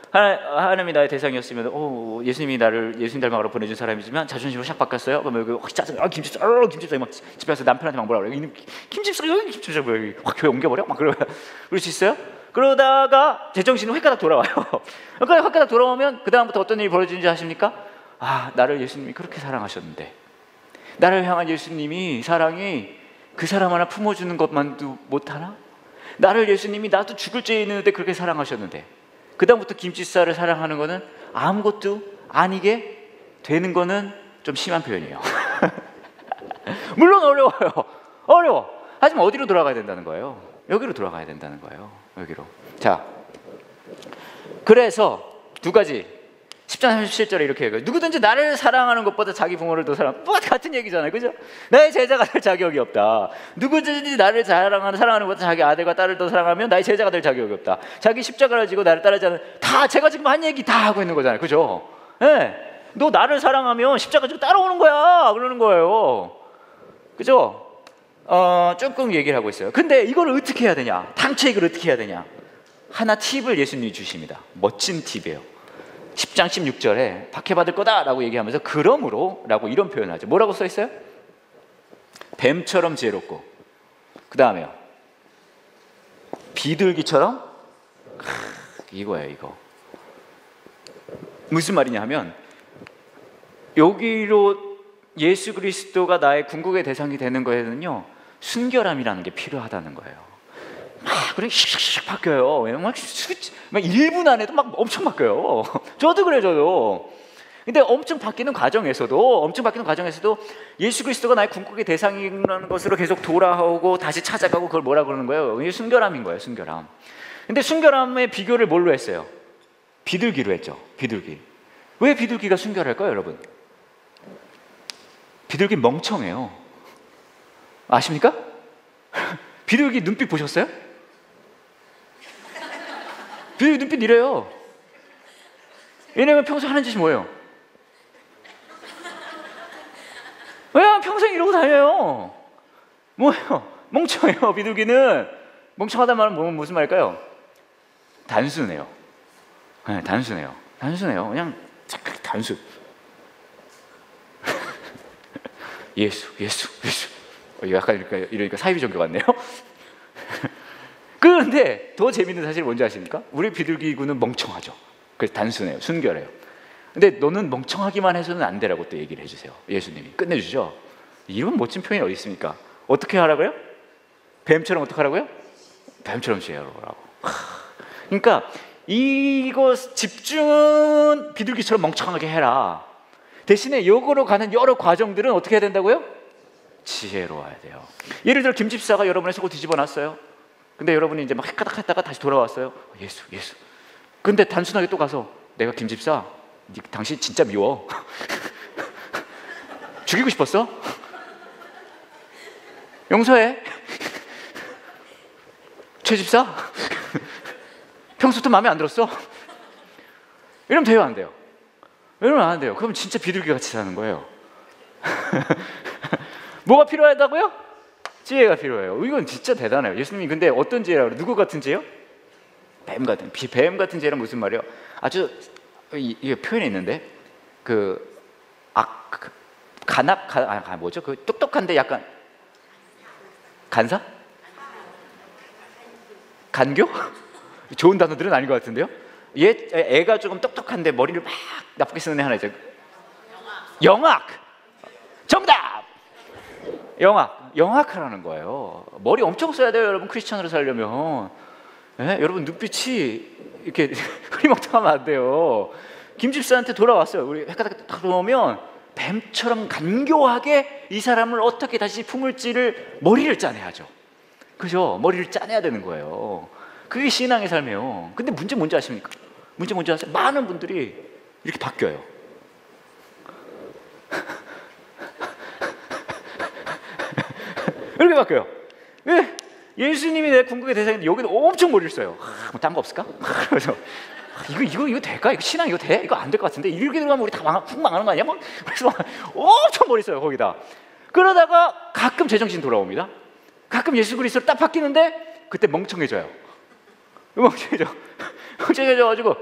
하나님이 나의 대상이었으면 예수님이 나를 예수님 닮아가러 보내준 사람이지만 자존심으로 샥 바꿨어요. 그러면 여기 짜증 김 집사 막 집에 와서 남편한테 막 뭐라 그래요. 김 집사 여기 확 교회 옮겨버려? 막 그럴 수 있어요? 그러다가 제정신은 획가닥 돌아와요. 그러니까 획가닥 돌아오면 그 다음부터 어떤 일이 벌어지는지 아십니까? 나를 예수님이 그렇게 사랑하셨는데, 나를 향한 예수님이 사랑이 그 사람 하나 품어주는 것만도 못하나? 나를 예수님이 나도 죽을 죄 있는데 그렇게 사랑하셨는데, 그 다음부터 김치쌀을 사랑하는 거는 아무것도 아니게 되는 거는 좀 심한 표현이에요. 물론 어려워. 하지만 어디로 돌아가야 된다는 거예요? 여기로 돌아가야 된다는 거예요. 여기로. 자, 그래서 두 가지 10장 37절에 이렇게 얘기해요. 누구든지 나를 사랑하는 것보다 자기 부모를 더 사랑. 같은 얘기잖아요, 그죠? 나의 제자가 될 자격이 없다. 누구든지 나를 사랑하는 것보다 자기 아들과 딸을 더 사랑하면 나의 제자가 될 자격이 없다. 자기 십자가를 지고 나를 따르지 않는, 다 제가 지금 한 얘기 다 하고 있는 거잖아요, 그죠? 네. 너 나를 사랑하면 십자가 지고 따라오는 거야, 그러는 거예요, 그죠? 조금 얘기를 하고 있어요. 근데 이걸 어떻게 해야 되냐? 당최 이걸 어떻게 해야 되냐? 하나 팁을 예수님이 주십니다. 멋진 팁이에요. 10장 16절에 박해받을 거다라고 얘기하면서 그러므로 라고 이런 표현을 하죠. 뭐라고 써 있어요? 뱀처럼 지혜롭고, 그 다음에요, 비둘기처럼. 이거예요. 이거 무슨 말이냐 하면, 여기로 예수 그리스도가 나의 궁극의 대상이 되는 거에는요, 순결함이라는 게 필요하다는 거예요. 그래 슉슉 바뀌어요. 막 1분 안에도 막 엄청 바뀌어요. 저도 그래요, 저도. 근데 엄청 바뀌는 과정에서도 예수 그리스도가 나의 궁극의 대상이라는 것으로 계속 돌아오고 다시 찾아가고, 그걸 뭐라 그러는 거예요? 이게 순결함인 거예요, 순결함. 근데 순결함의 비교를 뭘로 했어요? 비둘기로 했죠. 비둘기. 왜 비둘기가 순결할까요, 여러분? 비둘기 멍청해요. 아십니까? 비둘기 눈빛 보셨어요? 비둘기 눈빛 이래요. 왜냐면 평소에 하는 짓이 뭐예요? 왜냐면 평생 이러고 다녀요. 뭐예요? 멍청해요. 비둘기는 멍청하다는 말은 무슨 말일까요? 단순해요. 네, 단순해요. 그냥 착각 단순. 예수. 약간 이러니까 사이비 종교 같네요. 그런데 더 재밌는 사실이 뭔지 아십니까? 우리 비둘기군은 멍청하죠. 그래서 단순해요. 순결해요. 근데 너는 멍청하기만 해서는 안 되라고 또 얘기를 해주세요. 예수님이 끝내주죠. 이런 멋진 표현이 어디 있습니까? 어떻게 하라고요? 뱀처럼 어떻게 하라고요? 뱀처럼 지혜로우라고. 그러니까 이거 집중은 비둘기처럼 멍청하게 해라. 대신에 역으로 가는 여러 과정들은 어떻게 해야 된다고요? 지혜로워야 돼요. 예를 들어 김 집사가 여러분의 속을 뒤집어 놨어요. 근데 여러분이 이제 막 헷가닥 했다가 다시 돌아왔어요. 예수. 근데 단순하게 또 가서, 내가 김 집사, 당신 진짜 미워. 죽이고 싶었어? 용서해. 최 집사, 평소부터 마음에 안 들었어? 이러면 돼요, 안 돼요? 이러면 안 돼요. 그럼 진짜 비둘기 같이 사는 거예요. 뭐가 필요하다고요? 지혜가 필요해요. 이건 진짜 대단해요. 예수님이 근데 어떤 지혜라고 그래요? 누구 같은 지혜요? 뱀 같은 지혜란 무슨 말이에요? 아주 이게 표현이 있는데, 뭐죠? 그 똑똑한데 약간 간사? 간교? 좋은 단어들은 아닌 것 같은데요? 애가 조금 똑똑한데 머리를 막 나쁘게 쓰는 애 하나 있죠. 영악. 정답. 영악하라는 거예요. 머리 엄청 써야 돼요, 여러분. 크리스천으로 살려면. 예? 여러분 눈빛이 이렇게 흐리멍텅하면 안 돼요. 김 집사한테 돌아왔어요. 우리 헷가닥 들어오면 뱀처럼 간교하게 이 사람을 어떻게 다시 품을지를 머리를 짜내야죠. 그죠? 머리를 짜내야 되는 거예요. 그게 신앙의 삶이에요. 근데 문제 뭔지 아십니까? 문제 뭔지 아세요? 많은 분들이 이렇게 바뀌어요. 이렇게 바뀌어요. 왜? 예수님이 내 궁극의 대상인데 여기도 엄청 머리를 써요. 뭐 딴 거 없을까? 그래서 이거 될까? 이거 신앙 이거 돼? 이거 안 될 것 같은데 이렇게 들어가면 우리 다 훅 망하는 거 아니야? 막 그래서 엄청 머리 써요 거기다. 그러다가 가끔 제정신 돌아옵니다. 가끔 예수 그리스도로 딱 바뀌는데 그때 멍청해져요. 멍청해져가지고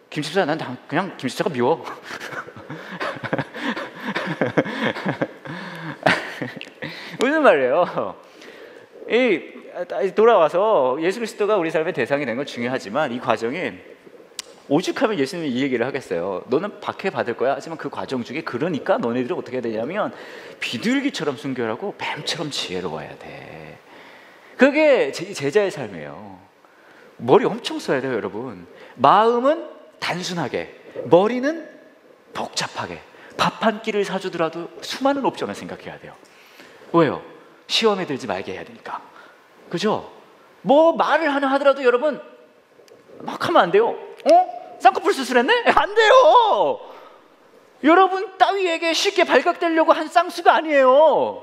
김집사 난 그냥 김집사가 미워. 무슨 말이에요? 돌아와서 예수 그리스도가 우리 삶의 대상이 되는 건 중요하지만 이 과정에 오죽하면 예수님이 이 얘기를 하겠어요. 너는 박해받을 거야. 하지만 그 과정 중에 그러니까 너네들은 어떻게 해야 되냐면 비둘기처럼 순결하고 뱀처럼 지혜로워야 돼. 그게 제자의 삶이에요. 머리 엄청 써야 돼요, 여러분. 마음은 단순하게, 머리는 복잡하게. 밥 한 끼를 사주더라도 수많은 옵션을 생각해야 돼요. 왜요? 시험에 들지 말게 해야 되니까. 그죠? 뭐 말을 하나 하더라도 여러분 막 하면 안 돼요. 쌍꺼풀 수술했네? 안 돼요. 여러분 따위에게 쉽게 발각되려고 한 쌍수가 아니에요.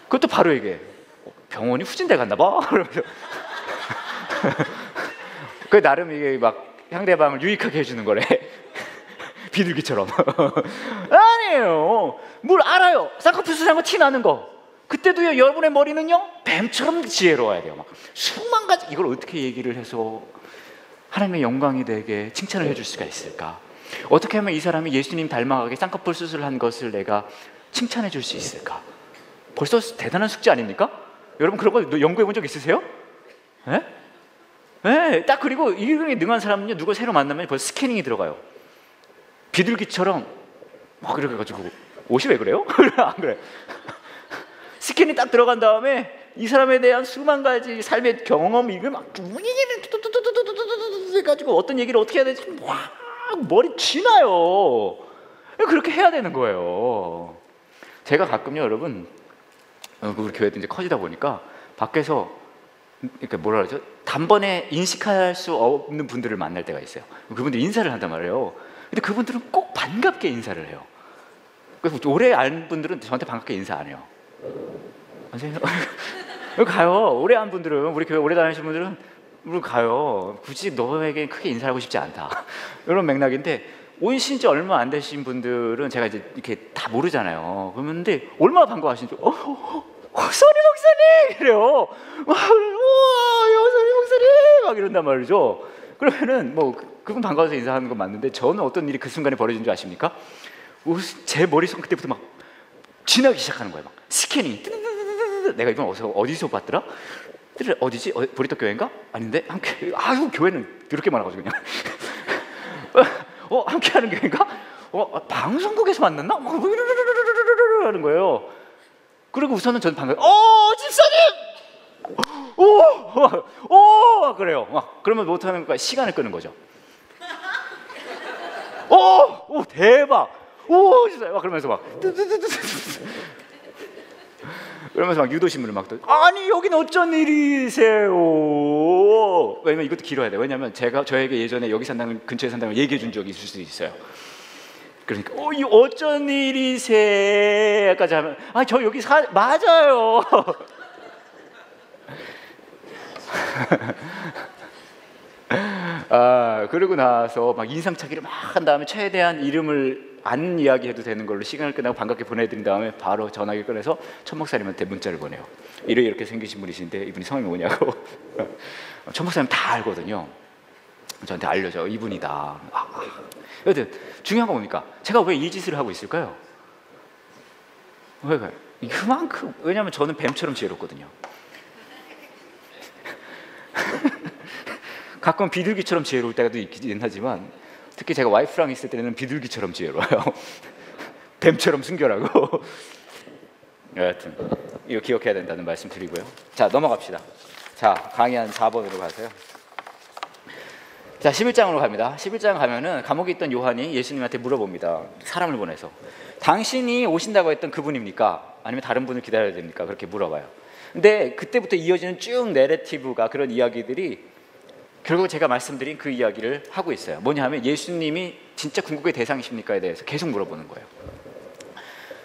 그것도 바로 얘기해. 병원이 후진대 갔나 봐. 그 나름 이게 막 상대방을 유익하게 해주는 거래. 비둘기처럼. 아니에요. 뭘 알아요. 쌍꺼풀 수술한 거 티 나는 거. 그때도요, 여러분의 머리는요 뱀처럼 지혜로워야 돼요. 막 수만 가지. 이걸 어떻게 얘기를 해서 하나님의 영광이 되게 칭찬을 해줄 수가 있을까? 어떻게 하면 이 사람이 예수님 닮아가게 쌍꺼풀 수술한 것을 내가 칭찬해 줄 수 있을까? 벌써 대단한 숙제 아닙니까? 여러분 그런 거 연구해 본 적 있으세요? 네? 네, 딱 그리고 이게 능한 사람은요, 누가 새로 만나면 벌써 스캐닝이 들어가요. 비둘기처럼 막 이렇게 가지고 옷이 왜 그래요? 안 그래. 스캔이 딱 들어간 다음에 이 사람에 대한 수만 가지 삶의 경험 이걸 막 해가지고 어떤 얘기를 어떻게 해야 되지? 막 머리 쥐나요. 그렇게 해야 되는 거예요. 제가 가끔요, 여러분, 우리 교회도 이제 커지다 보니까 밖에서 그러니까 뭐라 그러죠? 단번에 인식할 수 없는 분들을 만날 때가 있어요. 그분들 인사를 한단 말이에요. 근데 그분들은 꼭 반갑게 인사를 해요. 그래서 오래 안 분들은 저한테 반갑게 인사 안 해요. 선생님, 가요. 오래 안 분들은, 우리 교회 오래 다니신 분들은 우리 가요. 굳이 너에게 크게 인사하고 싶지 않다. 이런 맥락인데 온 신지 얼마 안 되신 분들은 제가 이제 이렇게 다 모르잖아요. 그런데 얼마나 반가워하시는지, 선임 목사님! 이래요. 우와, 선임 목사님! 막 이런단 말이죠. 그러면은 뭐 그분 반가워서 인사하는 건 맞는데 저는 어떤 일이 그 순간에 벌어진 줄 아십니까? 제 머릿속 그때부터 막 지나기 시작하는 거예요. 막 스캐닝. 내가 이건 어디서 봤더라? 어디지? 보리떡 교회인가? 아닌데? 아유, 교회는 이렇게 많아가지고 그냥. 함께하는 교회인가? 방송국에서 만났나? 하는 거예요. 그리고 우선은 저는 집사님! 그래요. 그러면 못하는 거야. 시간을 끄는 거죠. 대박! 진짜 그러면서 막 그러면서 막 유도신문을 막 아니 여긴 어쩐 일이세요? 왜냐면 이것도 길어야 돼. 왜냐면 저에게 예전에 여기 산다는 근처에 산다는 걸 얘기해 준 적이 있을 수도 있어요. 그러니까 이 어쩐 일이세까지 하면 저 여기 맞아요. 그러고 나서 막 인상착의를 막 한 다음에 최대한 이름을 안 이야기해도 되는 걸로 시간을 끝나고 반갑게 보내드린 다음에 바로 전화기 꺼내서 천 목사님한테 문자를 보내요. 이렇게 생기신 분이신데 이분이 성함이 뭐냐고. 천 목사님 다 알거든요. 저한테 알려줘. 이분이다. 여튼 중요한 건 뭡니까? 제가 왜 이 짓을 하고 있을까요? 왜요? 그만큼, 왜냐하면 저는 뱀처럼 지혜롭거든요. 가끔 비둘기처럼 지혜로울 때도 있긴 하지만 특히 제가 와이프랑 있을 때는 비둘기처럼 지혜로워요. 뱀처럼 순결하고. 여하튼 이거 기억해야 된다는 말씀 드리고요. 자, 넘어갑시다. 자, 강의 한 4번으로 가세요. 자, 11장으로 갑니다. 11장 가면은 감옥에 있던 요한이 예수님한테 물어봅니다. 사람을 보내서 당신이 오신다고 했던 그분입니까? 아니면 다른 분을 기다려야 됩니까? 그렇게 물어봐요. 근데 그때부터 이어지는 쭉 내러티브가, 그런 이야기들이 결국 제가 말씀드린 그 이야기를 하고 있어요. 뭐냐 하면 예수님이 진짜 궁극의 대상이십니까에 대해서 계속 물어보는 거예요.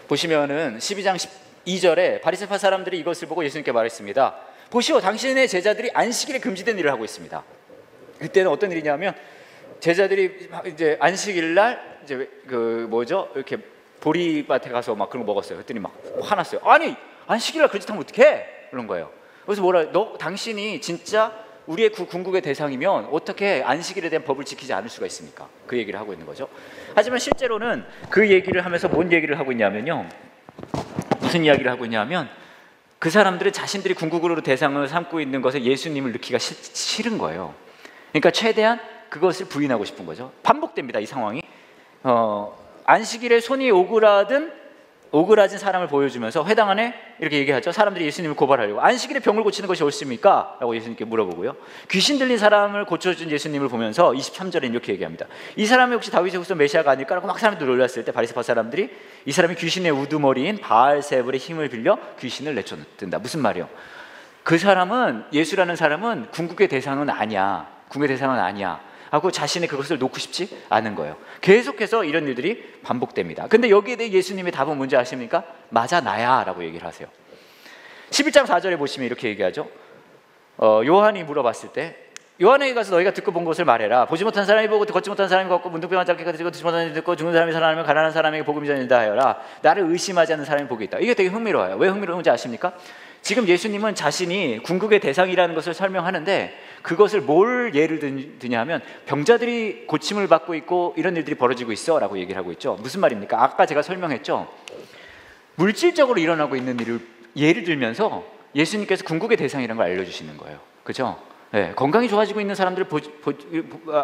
보시면은 12장 12절에 바리새파 사람들이 이것을 보고 예수님께 말했습니다. 보시오, 당신의 제자들이 안식일에 금지된 일을 하고 있습니다. 그때는 어떤 일이냐면 제자들이 이제 안식일 날 이제 이렇게 보리밭에 가서 막 그런 거 먹었어요. 그랬더니 막 화났어요. 아니, 안식일 날 그런 짓 하면 어떡해? 그런 거예요. 그래서 당신이 진짜 우리의 궁극의 대상이면 어떻게 안식일에 대한 법을 지키지 않을 수가 있습니까? 그 얘기를 하고 있는 거죠. 하지만 실제로는 그 얘기를 하면서 뭔 얘기를 하고 있냐면요, 무슨 이야기를 하고 있냐면 그 사람들은 자신들이 궁극으로 대상을 삼고 있는 것에 예수님을 넣기가 싫은 거예요. 그러니까 최대한 그것을 부인하고 싶은 거죠. 반복됩니다, 이 상황이. 안식일에 손이 오그라진 사람을 보여주면서 회당 안에 이렇게 얘기하죠. 사람들이 예수님을 고발하려고, 안식일에 병을 고치는 것이 옳습니까? 라고 예수님께 물어보고요. 귀신 들린 사람을 고쳐준 예수님을 보면서 23절에 이렇게 얘기합니다. 이 사람이 혹시 다윗의 후손 메시아가 아닐까라고 막 사람들이 놀랐을 때 바리새파 사람들이 이 사람이 귀신의 우두머리인 바알세불의 힘을 빌려 귀신을 내쫓는다. 무슨 말이요? 그 사람은, 예수라는 사람은 궁극의 대상은 아니야, 궁극의 대상은 아니야 하고 자신이 그것을 놓고 싶지 않은 거예요. 계속해서 이런 일들이 반복됩니다. 근데 여기에 대해 예수님의 답은 뭔지 아십니까? 맞아, 나야 라고 얘기를 하세요. 11장 4절에 보시면 이렇게 얘기하죠. 요한이 물어봤을 때, 요한에게 가서 너희가 듣고 본 것을 말해라. 보지 못한 사람이 보고 걷지 못한 사람이 걷고 문둥병한 자가 듣고 듣지 못한 사람이 듣고 죽는 사람이 살아나면 가난한 사람에게 복음이 전한다 하여라. 나를 의심하지 않는 사람이 복이 있다. 이게 되게 흥미로워요. 왜 흥미로운지 아십니까? 지금 예수님은 자신이 궁극의 대상이라는 것을 설명하는데 그것을 뭘 예를 드냐 하면 병자들이 고침을 받고 있고 이런 일들이 벌어지고 있어 라고 얘기를 하고 있죠. 무슨 말입니까? 아까 제가 설명했죠. 물질적으로 일어나고 있는 일을 예를 들면서 예수님께서 궁극의 대상이라는 걸 알려주시는 거예요. 그렇죠? 네, 건강이 좋아지고 있는 사람들을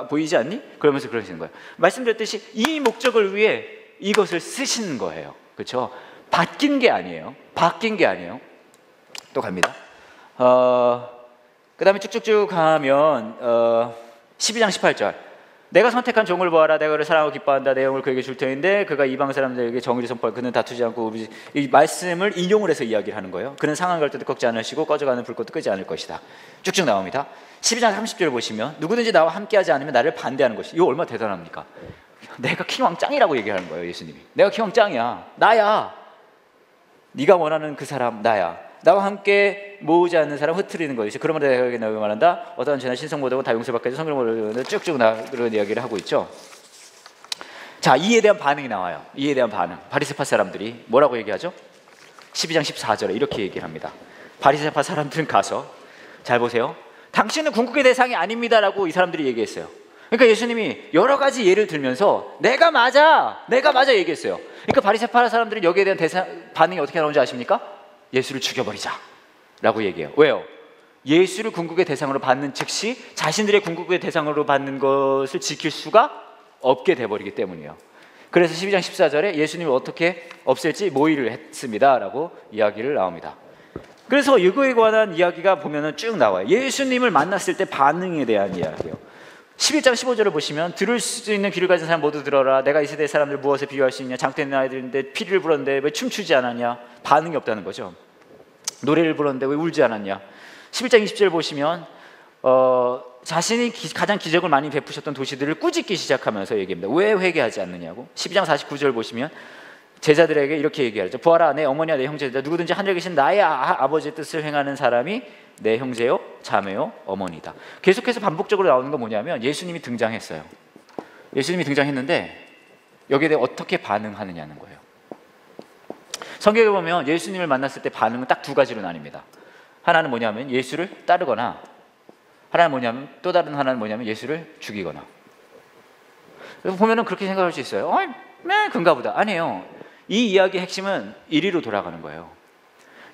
보이지 않니? 그러면서 그러시는 거예요. 말씀드렸듯이 이 목적을 위해 이것을 쓰시는 거예요. 그렇죠? 바뀐 게 아니에요. 또 갑니다. 그 다음에 쭉쭉쭉 가면 12장 18절, 내가 선택한 종을 보아라. 내가 그를 사랑하고 기뻐한다. 내 영을 그에게 줄 터인데 그가 이방 사람들에게 정의를 선포할. 그는 다투지 않고, 이 말씀을 인용을 해서 이야기를 하는 거예요. 그는 상한 갈 때도 꺾지 않으시고 꺼져가는 불꽃도 끄지 않을 것이다. 쭉쭉 나옵니다. 12장 30절 보시면 누구든지 나와 함께하지 않으면 나를 반대하는 것이. 이거 얼마나 대단합니까? 내가 킹왕짱이라고 얘기하는 거예요. 예수님이 내가 킹왕짱이야, 나야, 네가 원하는 그 사람 나야. 나와 함께 모으지 않는 사람 흩트리는 것이지. 그러므로 내가 너에게 말한다. 어떠한 죄나 신성모독은 다 용서받게 성경을 쭉쭉 그런 이야기를 하고 있죠. 자, 이에 대한 반응이 나와요. 이에 대한 반응. 바리새파 사람들이 뭐라고 얘기하죠? 12장 14절에 이렇게 얘기를 합니다. 바리새파 사람들은 가서, 잘 보세요, 당신은 궁극의 대상이 아닙니다라고 이 사람들이 얘기했어요. 그러니까 예수님이 여러 가지 예를 들면서 내가 맞아 얘기했어요. 그러니까 바리새파 사람들은 여기에 대한 반응이 어떻게 나오는지 아십니까? 예수를 죽여버리자 라고 얘기해요. 왜요? 예수를 궁극의 대상으로 받는 즉시 자신들의 궁극의 대상으로 받는 것을 지킬 수가 없게 돼버리기 때문이에요. 그래서 12장 14절에 예수님을 어떻게 없앨지 모의를 했습니다 라고 이야기를 나옵니다. 그래서 이거에 관한 이야기가 보면은 쭉 나와요. 예수님을 만났을 때 반응에 대한 이야기예요. 11장 15절을 보시면 들을 수 있는 귀를 가진 사람 모두 들어라. 내가 이 세대 사람들 무엇에 비유할 수 있냐? 장대 있는 아이들인데 피리를 불었는데 왜 춤추지 않았냐? 반응이 없다는 거죠. 노래를 불었는데 왜 울지 않았냐? 11장 20절 보시면 자신이 가장 기적을 많이 베푸셨던 도시들을 꾸짖기 시작하면서 얘기합니다. 왜 회개하지 않느냐고. 12장 49절 보시면 제자들에게 이렇게 얘기하죠. 보아라, 내 어머니와 내 형제들, 누구든지 하늘에 계신 나의 아버지의 뜻을 행하는 사람이 내 형제요 자매요 어머니다. 계속해서 반복적으로 나오는 건 뭐냐면 예수님이 등장했어요. 예수님이 등장했는데 여기에 대해 어떻게 반응하느냐는 거예요. 성경에 보면 예수님을 만났을 때 반응은 딱 두 가지로 나뉩니다. 하나는 뭐냐면 예수를 따르거나, 또 다른 하나는 뭐냐면 예수를 죽이거나. 그래서 보면은 그렇게 생각할 수 있어요. 그런가 보다. 아니에요. 이 이야기의 핵심은 이리로 돌아가는 거예요.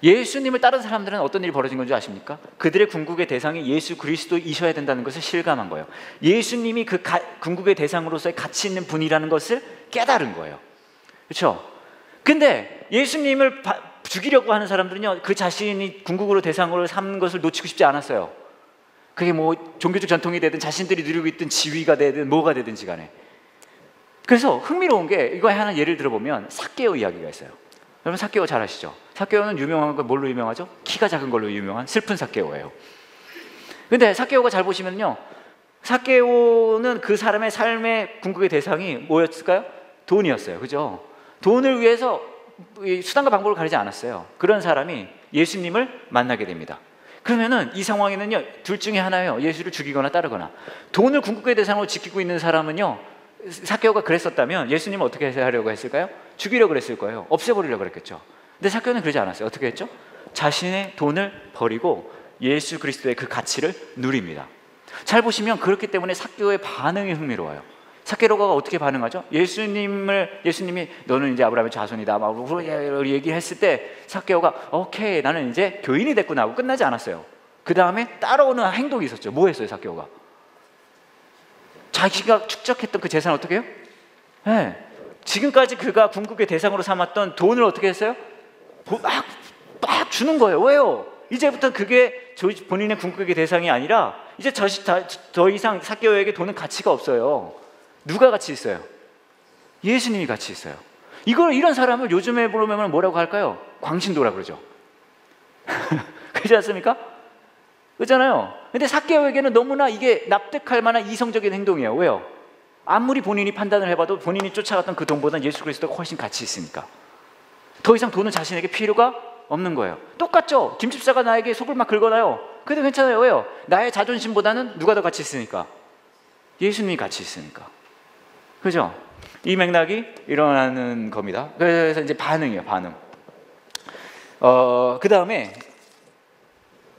예수님을 따른 사람들은 어떤 일이 벌어진 건지 아십니까? 그들의 궁극의 대상이 예수 그리스도이셔야 된다는 것을 실감한 거예요. 예수님이 그 궁극의 대상으로서의 가치 있는 분이라는 것을 깨달은 거예요. 그렇죠? 근데 예수님을 죽이려고 하는 사람들은요, 그 자신이 궁극으로 대상으로 삼는 것을 놓치고 싶지 않았어요. 그게 뭐 종교적 전통이 되든 자신들이 누리고 있던 지위가 되든 뭐가 되든지 간에. 그래서 흥미로운 게, 이거 하나 예를 들어보면 삭개오 이야기가 있어요. 여러분 삭개오 잘 아시죠? 삭개오는 유명한 건 뭘로 유명하죠? 키가 작은 걸로 유명한 슬픈 삭개오예요. 근데 삭개오가 잘 보시면요, 삭개오는 그 사람의 삶의 궁극의 대상이 뭐였을까요? 돈이었어요. 그죠? 돈을 위해서 수단과 방법을 가리지 않았어요. 그런 사람이 예수님을 만나게 됩니다. 그러면은 이 상황에는요, 둘 중에 하나예요. 예수를 죽이거나 따르거나. 돈을 궁극의 대상으로 지키고 있는 사람은요, 삭개오가 그랬었다면 예수님은 어떻게 하려고 했을까요? 죽이려고 그랬을 거예요. 없애버리려고 그랬겠죠. 근데 삭개오는 그러지 않았어요. 어떻게 했죠? 자신의 돈을 버리고 예수 그리스도의 그 가치를 누립니다. 잘 보시면 그렇기 때문에 삭개오의 반응이 흥미로워요. 삭개오가 어떻게 반응하죠? 예수님이 너는 이제 아브라함의 자손이다 막 얘기했을 때 삭개오가 오케이, 나는 이제 교인이 됐구나 하고 끝나지 않았어요. 그 다음에 따라오는 행동이 있었죠. 뭐 했어요 삭개오가? 자기가 축적했던 그 재산을 어떻게 해요? 네. 지금까지 그가 궁극의 대상으로 삼았던 돈을 어떻게 했어요? 막 주는 거예요. 왜요? 이제부터 그게 본인의 궁극의 대상이 아니라 이제 더 이상 삭개오에게 돈은 가치가 없어요. 누가 가치 있어요? 예수님이 가치 있어요. 이런 사람을 요즘에 보면 뭐라고 할까요? 광신도라 그러죠. 그렇지 않습니까? 그렇잖아요. 근데 삭개오에게는 너무나 이게 납득할 만한 이성적인 행동이에요. 왜요? 아무리 본인이 판단을 해봐도 본인이 쫓아갔던 그 돈보다는 예수 그리스도가 훨씬 가치 있으니까. 더 이상 돈은 자신에게 필요가 없는 거예요. 똑같죠? 김집사가 나에게 속을 막 긁어놔요. 그래도 괜찮아요. 왜요? 나의 자존심보다는 누가 더 가치 있으니까? 예수님이 가치 있으니까. 그죠? 이 맥락이 일어나는 겁니다. 그래서 이제 반응이에요. 반응. 그 다음에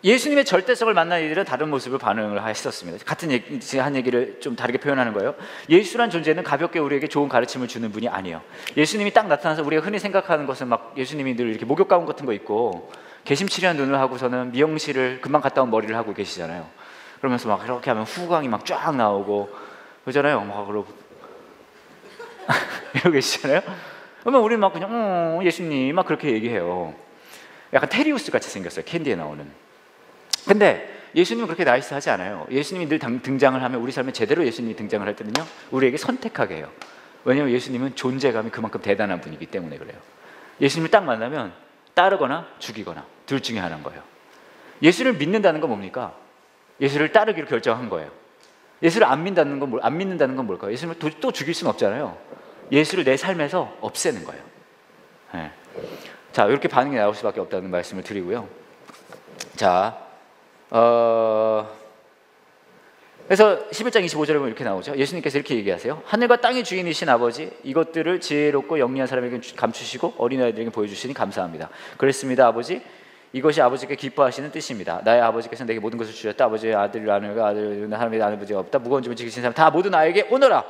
예수님의 절대성을 만난 이들은 다른 모습을 반응을 했었습니다. 같은 한 얘기를 좀 다르게 표현하는 거예요. 예수란 존재는 가볍게 우리에게 좋은 가르침을 주는 분이 아니에요. 예수님이 딱 나타나서 우리가 흔히 생각하는 것은 막 예수님이 늘 이렇게 목욕 가운 같은 거 입고 개심치레한 눈을 하고서는 미용실을 금방 갔다 온 머리를 하고 계시잖아요. 그러면서 막 이렇게 하면 후광이 막 쫙 나오고 그러잖아요. 막 그러고 이러고 계시잖아요. 그러면 우리는 막 그냥 예수님 막 그렇게 얘기해요. 약간 테리우스 같이 생겼어요. 캔디에 나오는. 근데 예수님은 그렇게 나이스하지 않아요. 예수님이 늘 등장을 하면 우리 삶에 제대로 예수님이 등장을 할 때는요, 우리에게 선택하게 해요. 왜냐하면 예수님은 존재감이 그만큼 대단한 분이기 때문에 그래요. 예수님을 딱 만나면 따르거나 죽이거나 둘 중에 하나인 거예요. 예수를 믿는다는 건 뭡니까? 예수를 따르기로 결정한 거예요. 예수를 안 믿는다는 건 뭘까요? 예수님을 또 죽일 수는 없잖아요. 예수를 내 삶에서 없애는 거예요. 네. 자, 이렇게 반응이 나올 수밖에 없다는 말씀을 드리고요. 자, 그래서 11장 25절에 보면 이렇게 나오죠. 예수님께서 이렇게 얘기하세요. 하늘과 땅의 주인이신 아버지, 이것들을 지혜롭고 영리한 사람에게 감추시고 어린아이들에게 보여주시니 감사합니다. 그랬습니다, 아버지. 이것이 아버지께 기뻐하시는 뜻입니다. 나의 아버지께서 내게 모든 것을 주셨다. 아버지의 아들, 하나님의 아버지가 없다. 무거운 짐을 지키신 사람 다 모두 나에게 오너라.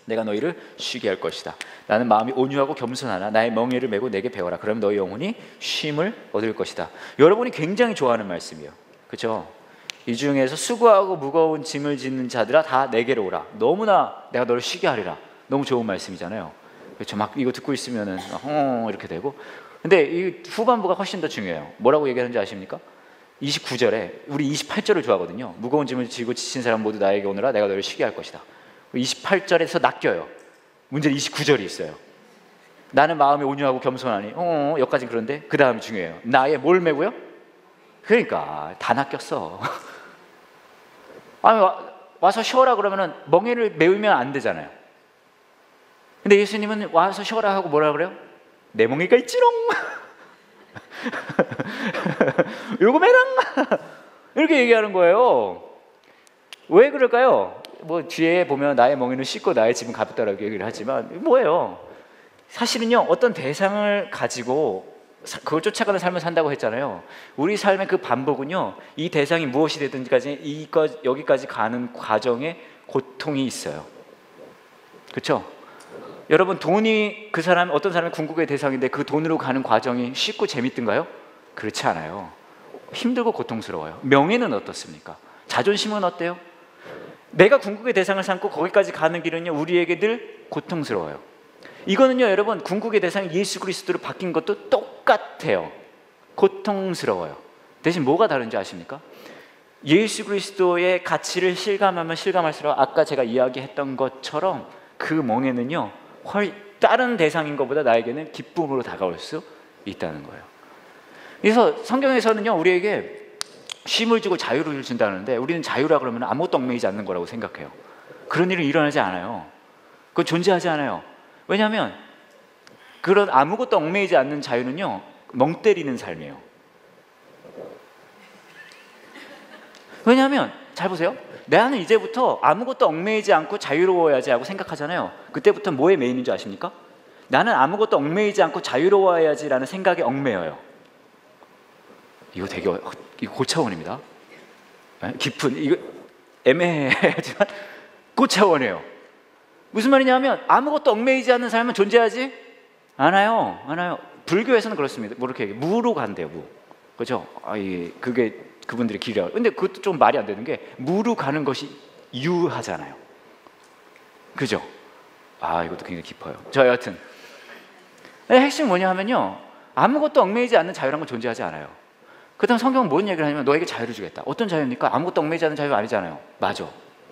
내가 너희를 쉬게 할 것이다. 나는 마음이 온유하고 겸손하나 나의 멍에를 메고 내게 배워라. 그럼 너희 영혼이 쉼을 얻을 것이다. 여러분이 굉장히 좋아하는 말씀이에요. 그렇죠? 이 중에서 수고하고 무거운 짐을 짓는 자들아 다 내게로 오라. 너무나 내가 너를 쉬게 하리라. 너무 좋은 말씀이잖아요. 그렇죠? 막 이거 듣고 있으면은 이렇게 되고. 근데 이 후반부가 훨씬 더 중요해요. 뭐라고 얘기하는지 아십니까? 29절에 우리 28절을 좋아하거든요. 무거운 짐을 지고 지친 사람 모두 나에게 오너라. 내가 너를 쉬게 할 것이다. 28절에서 낚여요. 문제는 29절이 있어요. 나는 마음이 온유하고 겸손하니 여기까지 그런데 그 다음이 중요해요. 나의 뭘 메고요? 그러니까 다 낚였어. 아니 와서 쉬어라 그러면은 멍에를 메우면 안 되잖아요. 근데 예수님은 와서 쉬어라 하고 뭐라 그래요? 내 멍에가 있지롱. 요거 매랑 이렇게 얘기하는 거예요. 왜 그럴까요? 뭐 뒤에 보면 나의 멍에는 씻고 나의 짐은 가볍다라고 얘기를 하지만 뭐예요? 사실은요, 어떤 대상을 가지고 그걸 쫓아가는 삶을 산다고 했잖아요. 우리 삶의 그 반복은요, 이 대상이 무엇이 되든지 여기까지 가는 과정에 고통이 있어요. 그렇죠? 여러분, 돈이 어떤 사람의 궁극의 대상인데 그 돈으로 가는 과정이 쉽고 재밌든가요? 그렇지 않아요. 힘들고 고통스러워요. 명예는 어떻습니까? 자존심은 어때요? 내가 궁극의 대상을 삼고 거기까지 가는 길은요, 우리에게 늘 고통스러워요. 이거는요, 여러분, 궁극의 대상이 예수 그리스도로 바뀐 것도 똑같아요. 고통스러워요. 대신 뭐가 다른지 아십니까? 예수 그리스도의 가치를 실감하면 실감할수록 아까 제가 이야기했던 것처럼 그 멍에는요 다른 대상인 것보다 나에게는 기쁨으로 다가올 수 있다는 거예요. 그래서 성경에서는요 우리에게 쉼을 주고 자유를 준다는데, 우리는 자유라 그러면 아무것도 얽매이지 않는 거라고 생각해요. 그런 일은 일어나지 않아요. 그건 존재하지 않아요. 왜냐하면 그런 아무것도 얽매이지 않는 자유는요 멍 때리는 삶이에요. 왜냐하면 잘 보세요. 나는 이제부터 아무것도 얽매이지 않고 자유로워야지 하고 생각하잖아요. 그때부터 뭐에 매이는 줄 아십니까? 나는 아무것도 얽매이지 않고 자유로워야지라는 생각에 얽매여요. 이거 되게 이거 고차원입니다. 깊은, 이거 애매하지만 고차원이에요. 무슨 말이냐면 아무것도 얽매이지 않는 삶은 존재하지 않아요. 불교에서는 그렇습니다. 뭐 이렇게 무로 간대요. 무. 그렇죠? 그게 그분들의 길이라고. 근데 그것도 좀 말이 안 되는 게 무로 가는 것이 유하잖아요. 그죠? 이것도 굉장히 깊어요. 여하튼 핵심 뭐냐 하면요, 아무것도 얽매이지 않는 자유라는 건 존재하지 않아요. 그 다음 성경은 뭔 얘기를 하냐면 너에게 자유를 주겠다. 어떤 자유입니까? 아무것도 얽매이지 않는 자유가 아니잖아요. 맞아,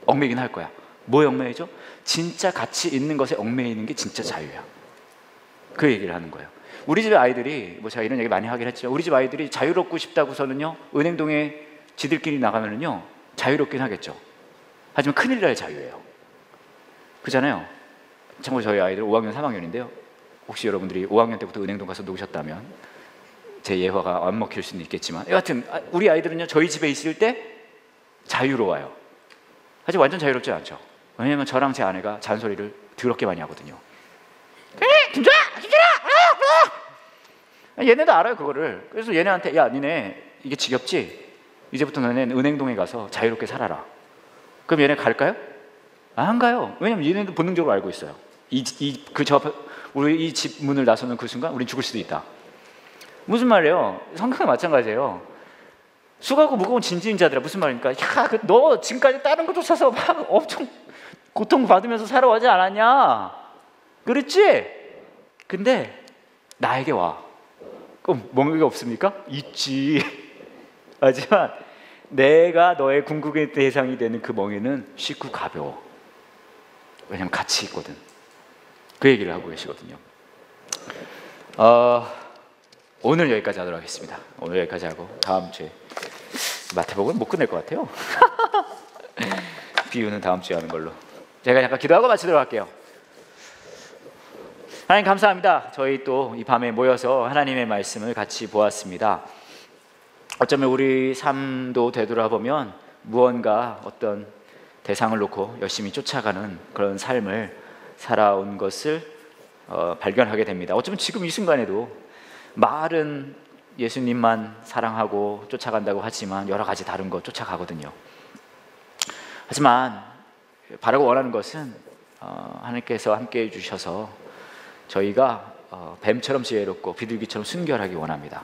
얽매이긴 할 거야. 뭐에 얽매이죠? 진짜 가치 있는 것에 얽매이는 게 진짜 자유야. 그 얘기를 하는 거예요. 우리 집 아이들이, 뭐 제가 이런 얘기 많이 하긴 했지만, 우리 집 아이들이 자유롭고 싶다고서는요 은행동에 지들끼리 나가면은요 자유롭긴 하겠죠. 하지만 큰일 날 자유예요. 그잖아요. 참고로 저희 아이들 5학년 3학년인데요 혹시 여러분들이 5학년 때부터 은행동 가서 놓으셨다면 제 예화가 안 먹힐 수는 있겠지만, 여하튼 우리 아이들은요 저희 집에 있을 때 자유로워요. 하지만 완전 자유롭지 않죠. 왜냐면 저랑 제 아내가 잔소리를 더럽게 많이 하거든요. 김준아! 얘네도 알아요 그거를. 그래서 얘네한테, 야 니네 이게 지겹지? 이제부터 너네는 은행동에 가서 자유롭게 살아라. 그럼 얘네 갈까요? 안 가요. 왜냐면 얘네도 본능적으로 알고 있어요. 우리 이 집 문을 나서는 그 순간 우린 죽을 수도 있다. 무슨 말이에요? 성경에 마찬가지예요. 수고하고 무거운 짐진 자들아. 무슨 말입니까? 야, 너 지금까지 다른 거 쫓아서 막 엄청 고통받으면서 살아오지 않았냐? 그렇지? 근데 나에게 와. 그럼 멍에가 없습니까? 있지. 하지만 내가 너의 궁극의 대상이 되는 그 멍에는 쉽고 가벼워. 왜냐면 가치 있거든. 그 얘기를 하고 계시거든요. 오늘 여기까지 하도록 하겠습니다. 오늘 여기까지 하고 다음 주에 마태복음은 못 끝낼 것 같아요. 비유는 다음 주에 하는 걸로. 제가 잠깐 기도하고 마치도록 할게요. 하나님 감사합니다. 저희 또 이 밤에 모여서 하나님의 말씀을 같이 보았습니다. 어쩌면 우리 삶도 되돌아보면 무언가 어떤 대상을 놓고 열심히 쫓아가는 그런 삶을 살아온 것을 발견하게 됩니다. 어쩌면 지금 이 순간에도 말은 예수님만 사랑하고 쫓아간다고 하지만 여러 가지 다른 거 쫓아가거든요. 하지만 바라고 원하는 것은 하나님께서 함께해 주셔서 저희가 뱀처럼 지혜롭고 비둘기처럼 순결하기 원합니다.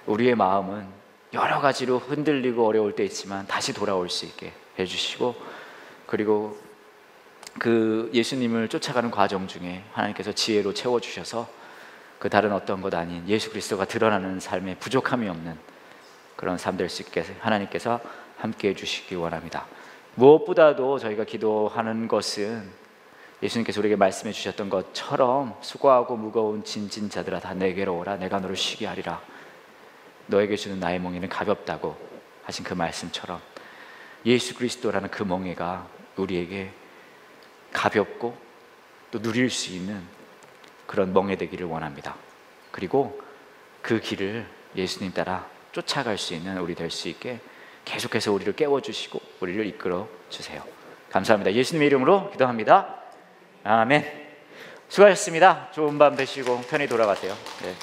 우리의 마음은 여러 가지로 흔들리고 어려울 때 있지만 다시 돌아올 수 있게 해주시고, 그리고 그 예수님을 쫓아가는 과정 중에 하나님께서 지혜로 채워주셔서 그 다른 어떤 것 아닌 예수 그리스도가 드러나는 삶에 부족함이 없는 그런 삶 될 수 있게 하나님께서 함께해 주시기 원합니다. 무엇보다도 저희가 기도하는 것은 예수님께서 우리에게 말씀해 주셨던 것처럼 수고하고 무거운 짐진 자들아 다 내게로 오라 내가 너를 쉬게 하리라. 너에게 주는 나의 멍에는 가볍다고 하신 그 말씀처럼 예수 그리스도라는 그 멍에가 우리에게 가볍고 또 누릴 수 있는 그런 멍에 되기를 원합니다. 그리고 그 길을 예수님 따라 쫓아갈 수 있는 우리 될 수 있게 계속해서 우리를 깨워주시고 우리를 이끌어 주세요. 감사합니다. 예수님의 이름으로 기도합니다. 아멘. 수고하셨습니다. 좋은 밤 되시고 편히 돌아가세요. 네.